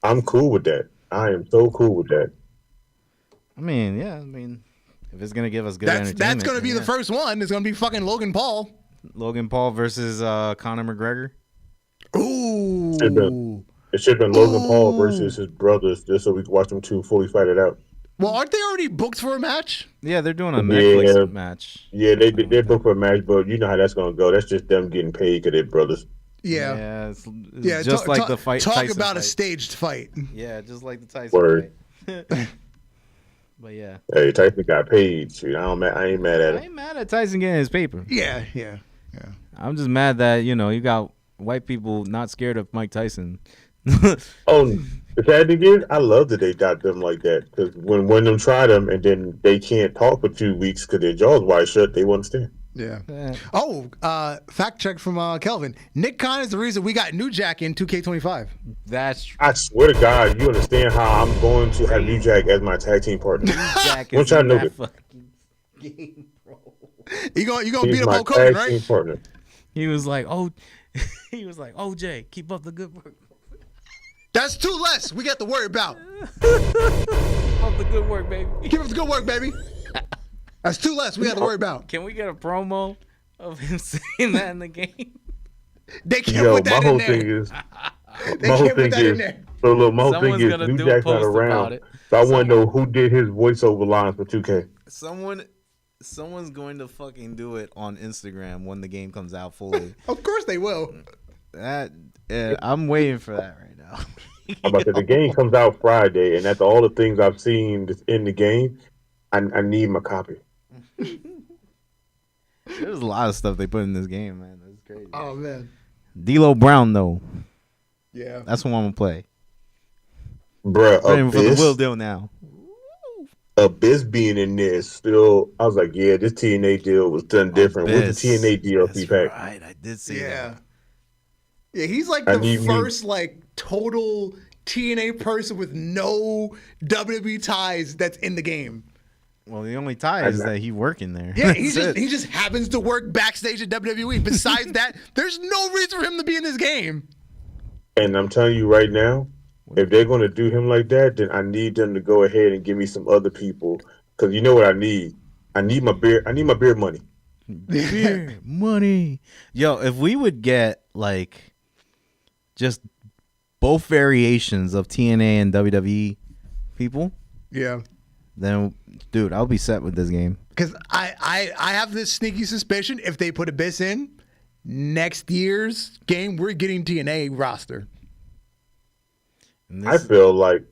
I'm cool with that. I am so cool with that. I mean, yeah. I mean, if it's gonna give us good entertainment, that's gonna be the first one. It's gonna be fucking Logan Paul. Logan Paul versus Conor McGregor. Ooh. It should have been Logan Paul versus his brothers, just so we could watch them two fully fight it out. Well, aren't they already booked for a match? Yeah, they're doing a Netflix match. Yeah, they're booked for a match, but you know how that's gonna go. That's just them getting paid because they're brothers. Yeah. It's just like the fight. Talk Tyson about fight. a staged fight. Yeah, just like the Tyson fight. But yeah, Hey, Tyson got paid. Shoot, I ain't mad at I him. ain't mad at Tyson getting his paper. Yeah. I'm just mad that you got white people not scared of Mike Tyson. Oh, the sad thing is, I love that they got them like that because when them try them and then they can't talk for 2 weeks because their jaws wide shut, they won't stand. Yeah. Oh, fact check from Kelvin. Nick Khan is the reason we got New Jack in 2K25. That's true. I swear to God, you understand how I'm going to have New Jack as my tag team partner. Jack Once is I in know that it. fucking game, bro. You gonna He's beat up my Hulk Hogan, tag team right? partner. He was like, OJ, keep up the good work. That's two less we got to worry about. Keep up the good work, baby. Keep up the good work, baby. That's two less we got to worry about. Can we get a promo of him saying that in the game? They can't Yo, put that my in whole there. thing is, They my whole can't put thing that in is, there. so look, my whole thing Someone's is gonna New do a Jack's not post about around. it. So I want to know who did his voiceover lines for 2K. Someone's going to fucking do it on Instagram when the game comes out fully. Of course they will. I'm waiting for that right now. I'm about to say, the game comes out Friday, and after all the things I've seen that's in the game, I need my copy. There's a lot of stuff they put in this game, man. That's crazy. Oh man. D'Lo Brown though, Yeah. that's what I'm gonna play. Bruh, Ready for the Will Abyss, deal now. Abyss being in there still, I was like, yeah, this TNA deal was done different. Where's the TNA DLC That's pack? right, I did see Yeah. that. Yeah, he's like I the need me. first like total TNA person with no WWE ties that's in the game. Well, the only tie is that he working there. Yeah, That's he just happens to work backstage at WWE. Besides that, there's no reason for him to be in this game. And I'm telling you right now, if they're going to do him like that, then I need them to go ahead and give me some other people. Because you know what I need? I need my beer. I need my beer money. Beer money. Yo, if we would get like just both variations of TNA and WWE people, Yeah. then dude, I'll be set with this game. Because I have this sneaky suspicion if they put Abyss in next year's game, we're getting TNA roster. And I this, feel like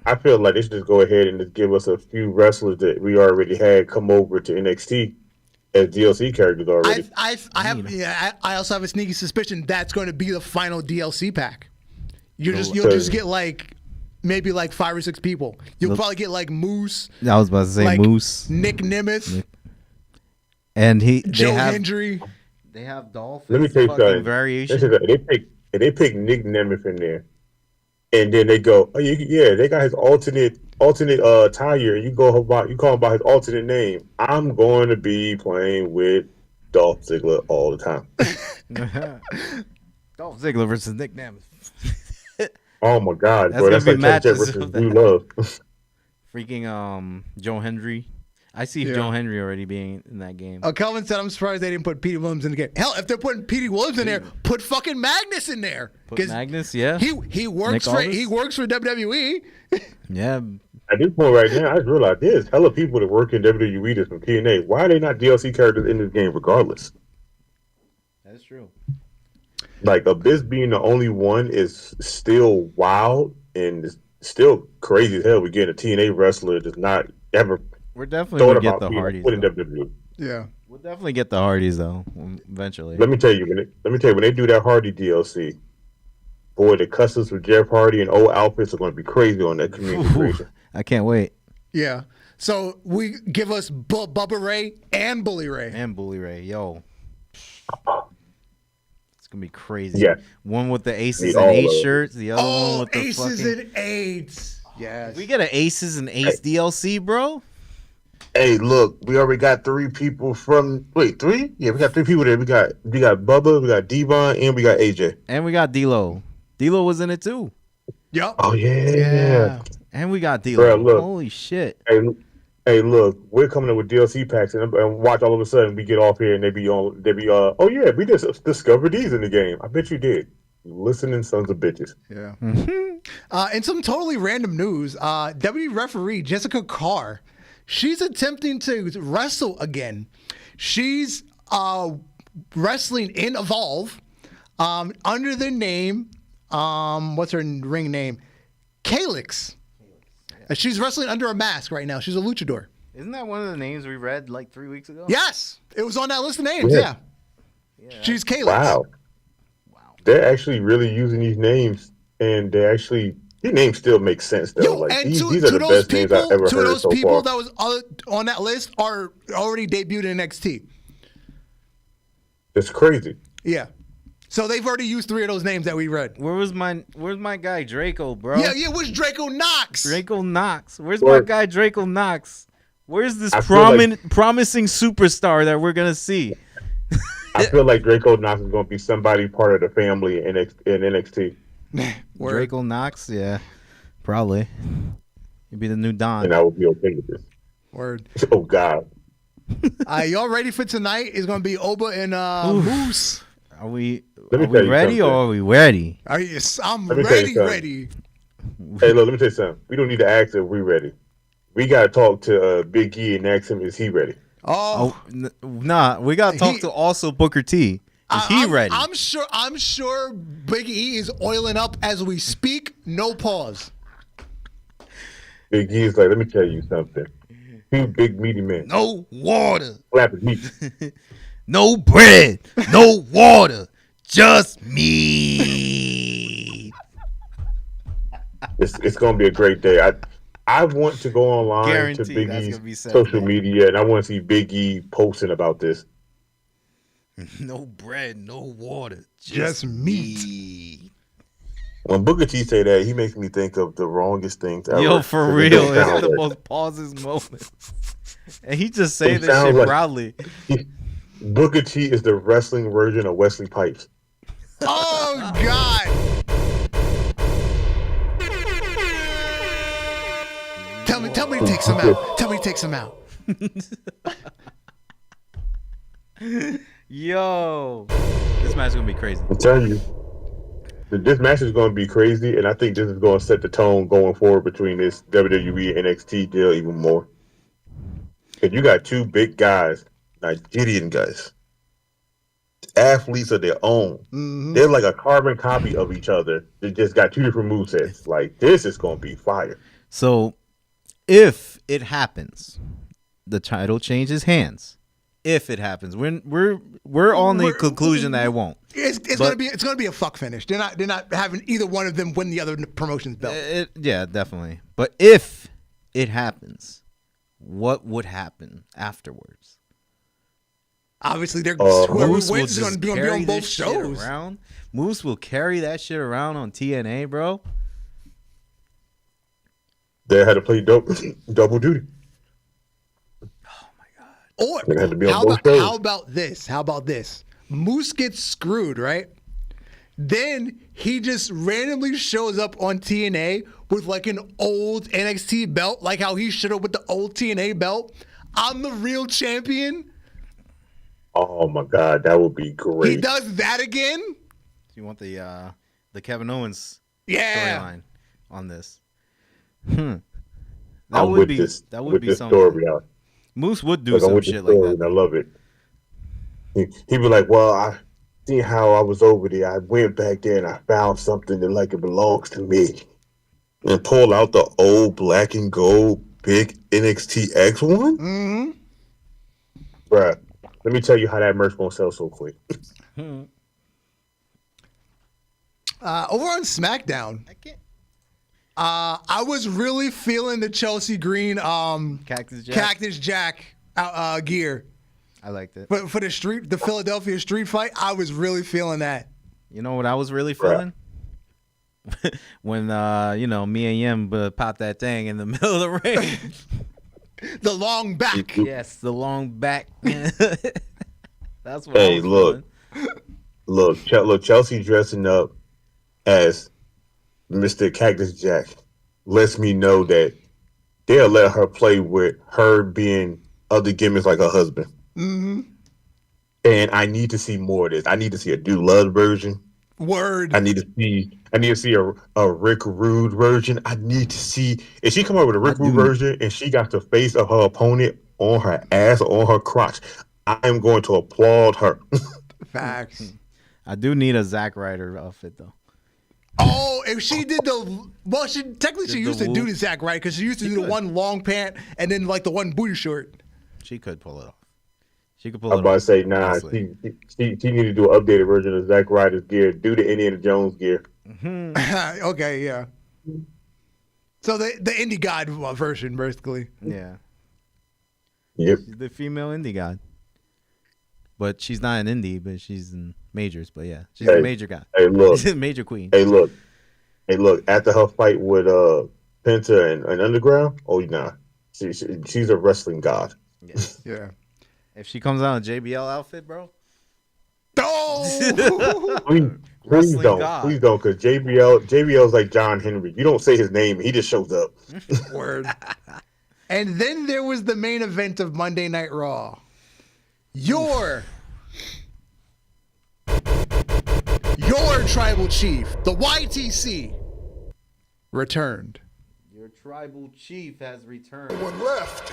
they should just go ahead and just give us a few wrestlers that we already had come over to NXT as DLC characters already. I also have a sneaky suspicion that's going to be the final DLC pack. You'll just get like maybe like 5 or 6 people. You'll probably get like Moose. I was about to say like Moose. Nick Nemeth, And Joe Hendry. They have Dolphins. Let me tell you something. Variation. They pick Nick Nemeth in there, and then they go, oh yeah, they got his alternate tire. You call him by his alternate name. I'm going to be playing with Dolph Ziggler all the time. Dolph Ziggler versus Nick Nemeth. Oh my God, That's bro, gonna that's be like matches versus of Drew that. Love. Freaking Joe Hendry. I see Yeah. Joe Hendry already being in that game. Kelvin said, I'm surprised they didn't put Petey Williams in the game. Hell, if they're putting Petey Williams in there, put fucking Magnus in there. Put 'Cause Magnus, yeah. He works Nick for Aldis? WWE. Yeah. At this point right now, I just realized there's hella people that work in WWE that's from TNA. Why are they not DLC characters in this game regardless? That's true. Like, Abyss being the only one is still wild and it's still crazy as hell. We get a TNA wrestler that's not ever We're definitely thought gonna get about the being Hardys. put in Though. WWE. Yeah. We'll definitely get the Hardys though, eventually. Let me tell you, when they do that Hardy DLC, boy, the customs with Jeff Hardy and old outfits are going to be crazy on that community creation. I can't wait. Yeah. So we give us Bubba Ray and Bully Ray. And Bully Ray, yo. It's gonna be crazy. Yeah. One with the Aces Need and all Eights of it. shirts, the other one with the Aces fucking... and Eights. Yes. We get an Aces and Eights DLC, bro. Hey, look, we already got 3 people from. Wait, 3? Yeah, we got 3 people there. We got Bubba, we got Devon, and we got AJ. And we got D-Lo. D-Lo was in it too. Yep. Oh yeah. And we got D-Lo. Bruh, look. Holy shit. Hey, look, we're coming up with DLC packs, and watch all of a sudden we get off here and they be oh yeah, we just discovered these in the game. I bet you did. Listening sons of bitches. Yeah. And some totally random news. WWE referee Jessica Carr, she's attempting to wrestle again. She's wrestling in Evolve under the name, what's her ring name? Calyx. And she's wrestling under a mask right now. She's a luchador. Isn't that one of the names we read like 3 weeks ago? Yes, it was on that list of names. Yeah. She's Kayla. Wow. They're actually really using these names, and these names still make sense though. Yo, like and these two are the of those best names people, I've ever two of heard those so people far. that was on that list are already debuted in NXT. It's crazy. Yeah. So they've already used 3 of those names that we read. Where's my guy Draco, bro? Yeah, where's Draco Knox? Draco Knox. Where's Where- my guy Draco Knox? Where's this I feel like- promising superstar that we're gonna see? I feel like Draco Knox is going to be somebody part of the family in NXT, Word. Draco Knox, yeah, probably. He'd be the new Don. and I would be okay with this. Word. Oh God. Y'all ready for tonight? It's gonna be Oba and Moose. Are we Let me tell you ready or something. are we ready? I'm Let me tell you ready. something. Hey, look, let me tell you something. We don't need to ask if we're ready. We got to talk to Big E and ask him, is he ready? Oh, Nah, we gotta talk to also Booker T. Is he ready? I'm sure Big E is oiling up as we speak. No pause. Big E is like, let me tell you something. 2 big meaty men. No water, Flapping meat. no bread, no water, just me. It's going to be a great day. I want to go online Guaranteed to Big that's E's gonna be Saturday. social media, and I want to see Big E posting about this. No bread, no water, Just meat. When Booker T say that, he makes me think of the wrongest things ever. Yo, for It real, don't sound it's the right. most pauses moment. And he just say It this sounds shit like- proudly. Booker T is the wrestling version of Wesley Pipes. Oh God. Tell me to take some out. Tell me to take some out. Yo, this match is gonna be crazy. I'm telling you, this match is going to be crazy, and I think this is going to set the tone going forward between this WWE and NXT deal even more. Because you got 2 big guys, Nigerian guys, athletes of their own. Mm-hmm. They're like a carbon copy of each other. They just got 2 different movesets. Like, this is going to be fire. So, if it happens, the title changes hands. If it happens, we're on the conclusion that it won't. It's gonna be a fuck finish. They're not having either one of them win the other promotion's belt. Yeah, definitely. But if it happens, what would happen afterwards? Obviously, whoever Moose will wins is just gonna be carry on both this shit shows. around. Moose will carry that shit around on TNA, bro. They had to play double duty. Or They had to be on both shows. how about this? How about this? Moose gets screwed, right? Then he just randomly shows up on TNA with like an old NXT belt, like how he showed up with the old TNA belt. I'm the real champion. Oh my God, that would be great. He does that again. You want the Kevin Owens Yeah. storyline on this? That I'm would with be this, that would with be this something. story out. Moose would do Like, I'm some with the shit like story, that. and I love it. He'd be like, well, I see how I was over there. I went back there and I found something that like it belongs to me. And pull out the old black and gold big NXT X one? Mm-hmm. Bruh, let me tell you how that merch gonna sell so quick. Over on SmackDown, I was really feeling the Chelsea Green Cactus Jack gear. I liked it. For the Philadelphia street fight, I was really feeling that. You know what I was really feeling? When me and Yim popped that thing in the middle of the ring. The long back. Yes, the long back. That's what I Hey, was look, look, Chelsea dressing up as Mr. Cactus Jack lets me know that they'll let her play with her being other gimmicks like her husband. Mm-hmm. And I need to see more of this. I need to see a Dude Love version. Word. I need to see a Rick Rude version. I need to see if she come up with a Rick Rude version and she got the face of her opponent on her ass or on her crotch. I am going to applaud her. Facts. I do need a Zack Ryder outfit though. Oh, if she did she technically used to do the Zack right because she used to do the one long pant and then like the one booty short. She could pull it off. She could pull I'm it about off. to say, nah, she need to do an updated version of Zack Ryder's gear. Do the Indiana Jones gear. Okay, yeah. So the indie god version, basically. Yeah. Yep. She's the female indie god. But she's not an indie, but she's in majors. But yeah, she's a major guy. Hey, look. She's a major queen. Hey, look. After her fight with Penta and Underground, she's a wrestling god. Yeah. Yeah. If she comes out in a JBL outfit, bro. Oh! Please don't, because JBL's like John Henry. You don't say his name, he just shows up. Word. And then there was the main event of Monday Night Raw. Your tribal chief, the YTC, returned. Your tribal chief has returned. One left.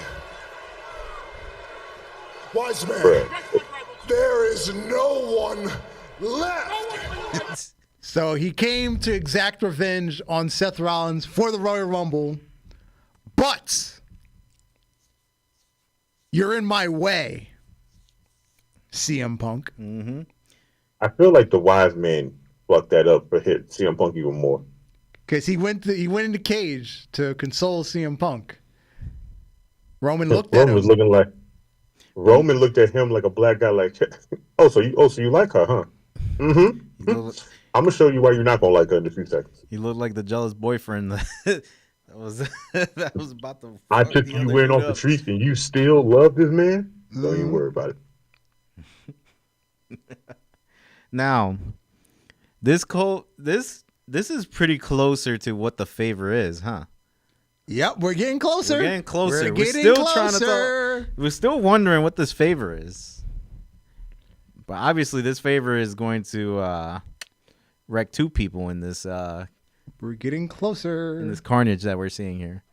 Wise man, Bruh. there is no one left. So he came to exact revenge on Seth Rollins for the Royal Rumble, but you're in my way, CM Punk. Mm-hmm. I feel like the wise man fucked that up for hit CM Punk even more. Because he went in the cage to console CM Punk. Roman looked at him. Roman looked at him like a black guy, like, so you like her, huh? Mm-hmm. I'm gonna show you why you're not gonna like her in a few seconds. He looked like the jealous boyfriend that was about to. I took you in off the streets, and you still love this man. Don't even worry about it. Now, this is pretty closer to what the favor is, huh? Yep, we're getting closer. We're getting closer. We're still closer. trying to talk. We're still wondering what this favor is. But obviously, this favor is going to wreck two people in this. We're getting closer. In this carnage that we're seeing here.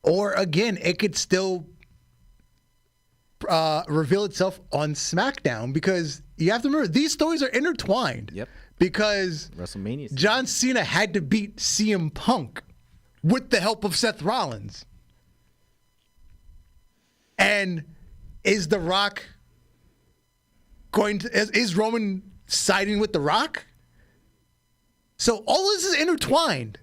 Or again, it could still reveal itself on SmackDown because you have to remember these stories are intertwined. Yep. Because WrestleMania. John Cena had to beat CM Punk with the help of Seth Rollins. And is The Rock is Roman siding with The Rock? So all this is intertwined.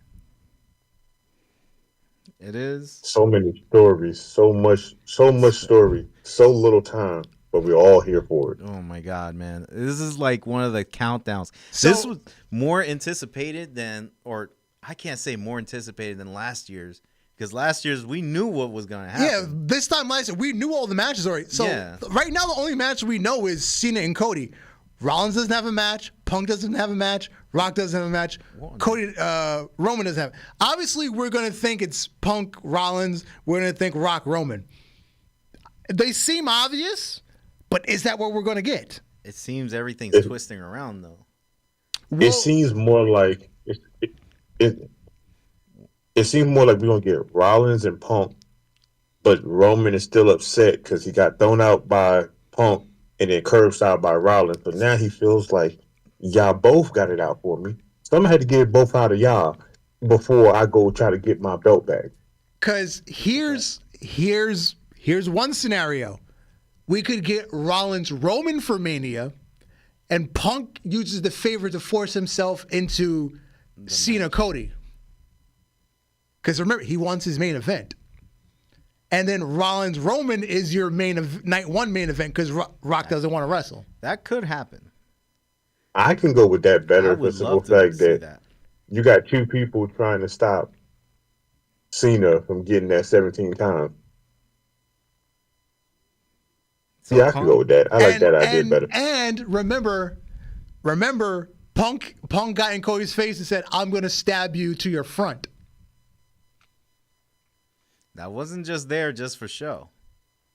It is. So many stories, so much story, so little time, but we're all here for it. Oh my God, man. This is like one of the countdowns. So, this was more anticipated than, or I can't say more anticipated than last year's, because last year's we knew what was going to happen. Yeah, this time last year, we knew all the matches already. So right now, the only match we know is Cena and Cody. Rollins doesn't have a match. Punk doesn't have a match. Rock doesn't have a match. Roman doesn't have. Obviously, we're going to think it's Punk, Rollins. We're going to think Rock, Roman. They seem obvious, but is that what we're going to get? It seems everything's twisting around, though. It seems more like it seems more like we're going to get Rollins and Punk, but Roman is still upset because he got thrown out by Punk and then curbside by Rollins. But now he feels like y'all both got it out for me. So I'm gonna have to get it both out of y'all before I go try to get my belt back. Cause here's one scenario. We could get Rollins Roman for Mania, and Punk uses the favor to force himself into Cena Cody. Because remember, he wants his main event. And then Rollins Roman is your night one main event because Rock doesn't want to wrestle. That could happen. I can go with that better for the simple fact that you got two people trying to stop Cena from getting that 17 times. So I can go with that. I like that idea better. And remember, Punk got in Cody's face and said, "I'm going to stab you to your front." That wasn't just there just for show.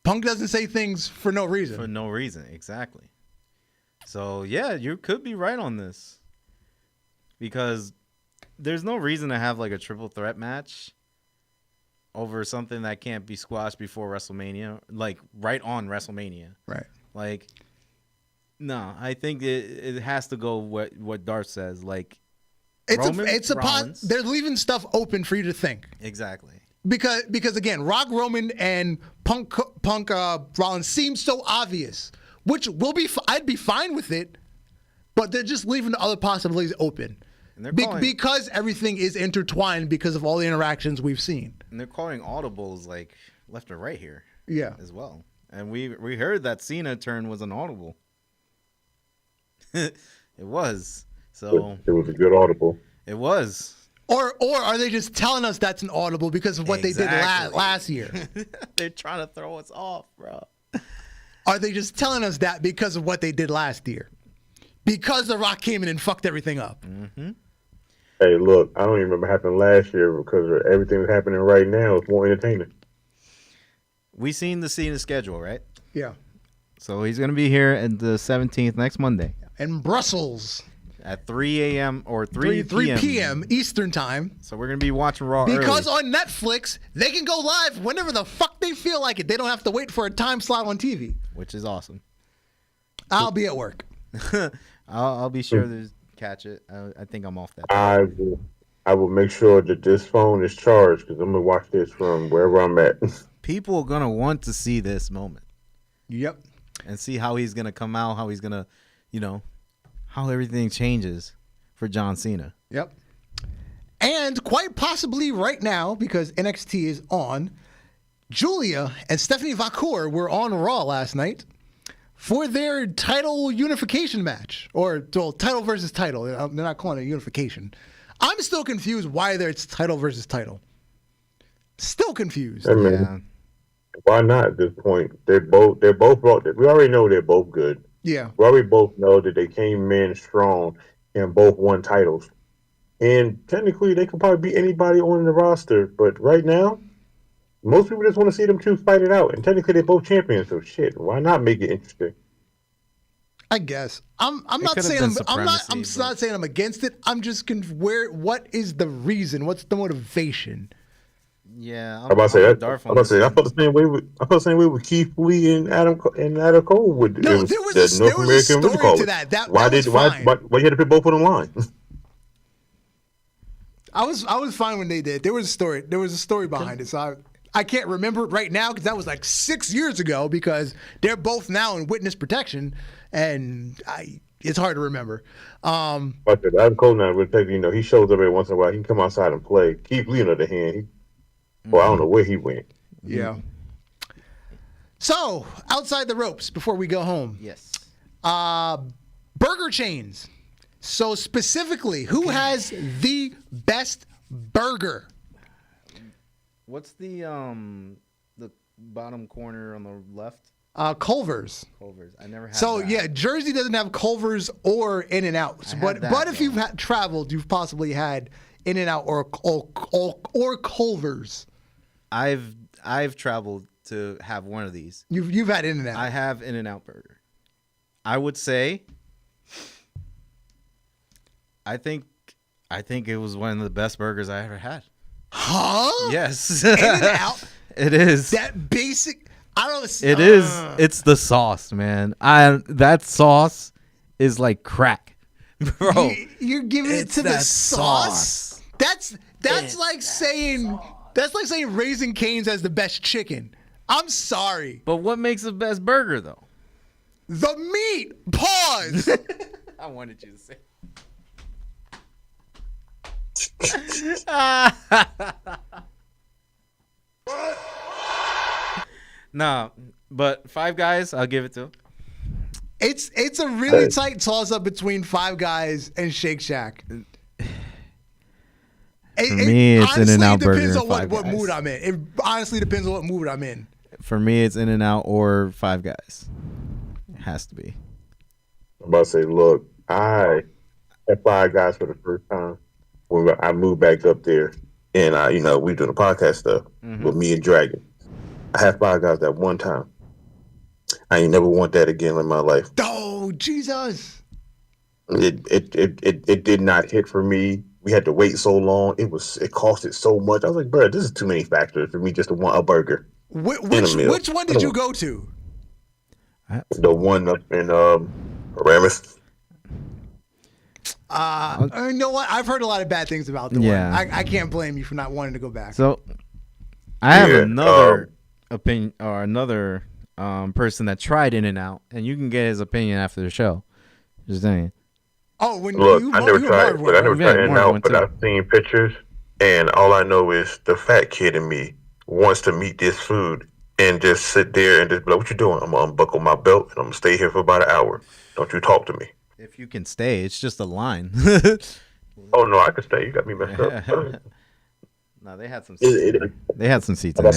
Punk doesn't say things for no reason. For no reason, exactly. So, yeah, you could be right on this. Because there's no reason to have like a triple threat match over something that can't be squashed before WrestleMania, like right on WrestleMania. Right. Like, no, I think it has to go what Darth says. Like, Rollins. They're leaving stuff open for you to think. Exactly. Because again, Rock, Roman, and Punk Rollins seem so obvious, which I'd be fine with it, but they're just leaving the other possibilities open. And they're because everything is intertwined because of all the interactions we've seen. And they're calling audibles like left or right here. Yeah. As well. And we heard that Cena turn was an audible. It was. So it was a good audible. It was. Or are they just telling us that's an audible because of what they did last year? They're trying to throw us off, bro. Are they just telling us that because of what they did last year? Because The Rock came in and fucked everything up. Mm-hmm. Hey, look, I don't even remember what happened last year because everything that's happening right now is more entertaining. We seen the Cena schedule, right? Yeah. So he's going to be here at the 17th, next Monday. In Brussels. At 3 a.m. or 3 p.m. Eastern time. So we're going to be watching Raw because early. On Netflix, they can go live whenever the fuck they feel like it. They don't have to wait for a time slot on TV. Which is awesome. I'll be at work. I'll be sure to catch it. I think I'm off that. I will make sure that this phone is charged because I'm going to watch this from wherever I'm at. People are going to want to see this moment. Yep. And see how he's going to come out, how he's going to, how everything changes for John Cena. Yep. And quite possibly right now, because NXT is on, Julia and Stephanie Vacour were on Raw last night for their title unification match. Or title versus title. They're not calling it unification. I'm still confused why it's title versus title. Still confused. I mean, why not at this point? They're both we already know they're both good. Yeah. We already both know that they came in strong and both won titles. And technically, they could probably beat anybody on the roster. But right now, most people just want to see them two fight it out. And technically, they're both champions. So shit, why not make it interesting? I guess I'm not saying I'm not saying I'm against it. I'm just what is the reason? What's the motivation? Yeah, I'm about to say I felt the same way with Keith Lee and Adam Cole. There was a story to that. Why you had to put both of them line? I was fine when they did. There was a story. There was a story behind it. So I can't remember it right now because that was like 6 years ago. Because they're both now in witness protection, and it's hard to remember. Adam Cole now would take. He shows up every once in a while. He can come outside and play. Keith Lee, on the other hand, I don't know where he went. Yeah. So, outside the ropes, before we go home. Yes. Burger chains. So, specifically, who has the best burger? What's the bottom corner on the left? Culver's. Culver's. I never had So, that. yeah, Jersey doesn't have Culver's or In-N-Out. But if you've traveled, you've possibly had In-N-Out or Culver's. I've traveled to have one of these. You've had In-N-Out. I have In-N-Out burger. I would say I think it was one of the best burgers I ever had. Huh? Yes. In-N-Out? It is. That basic I don't know. It is. It's the sauce, man. That sauce is like crack. Bro. You're giving it to the sauce? That's like saying Raising Cane's has the best chicken. I'm sorry. But what makes the best burger, though? The meat. Pause. I wanted you to say. Nah, but Five Guys, I'll give it to. It's a really tight toss-up between Five Guys and Shake Shack. For me, it's In-N-Out burger. It depends on Five what Guys. mood I'm in. It honestly depends on what mood I'm in. For me, it's In-N-Out or Five Guys. It has to be. I'm about to say, look, I had Five Guys for the first time when I moved back up there, and we doing the podcast stuff with me and Dragon. I had Five Guys that one time. I ain't never want that again in my life. Oh, Jesus! It did not hit for me. We had to wait so long. It costed so much. I was like, bro, this is too many factors for me just to want a burger. Which one did you go to? The one up in Paramus. You know what? I've heard a lot of bad things about the one. I can't blame you for not wanting to go back. So I have another opinion or another person that tried In-N-Out, and you can get his opinion after the show. Just saying. Oh, I never tried In-N-Out, but I've seen pictures, and all I know is the fat kid in me wants to meet this food and just sit there and just be like, "What you doing?" I'm gonna unbuckle my belt and I'm gonna stay here for about an hour. Don't you talk to me. If you can stay, it's just a line. Oh no, I can stay. You got me messed up. No, they had some seats. They had some seats. I'm gonna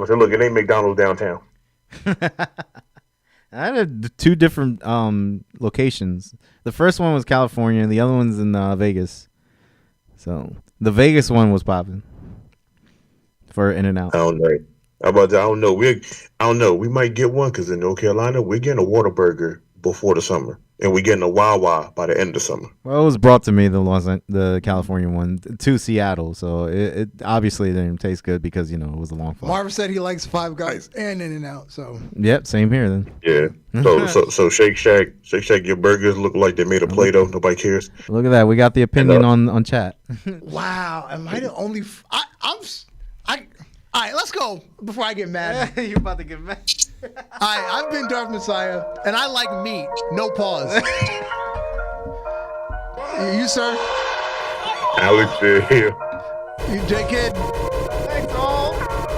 say, look, it ain't McDonald's downtown. I had 2 different locations. The first one was California, and the other one's in Vegas. So the Vegas one was popping for In-N-Out. I don't know. I don't know. I don't know. We might get one because in North Carolina, we're getting a Whataburger before the summer, and we're getting a Wawa by the end of the summer. Well, it was brought to me the California one to Seattle, so it obviously didn't taste good because it was a long flight. Marvin said he likes Five Guys and In-N-Out, so yep, same here then. Yeah. So Shake Shack, your burgers look like they made a Play-Doh. Nobody cares. Look at that. We got the opinion on chat. Wow, am I the only? All right, let's go before I get mad. You're about to get mad. All right, I've been Darth Messiah, and I like meat. No pause. You, sir? Alex here. You, J Kid? Thanks, all.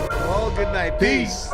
Well, good night. Peace.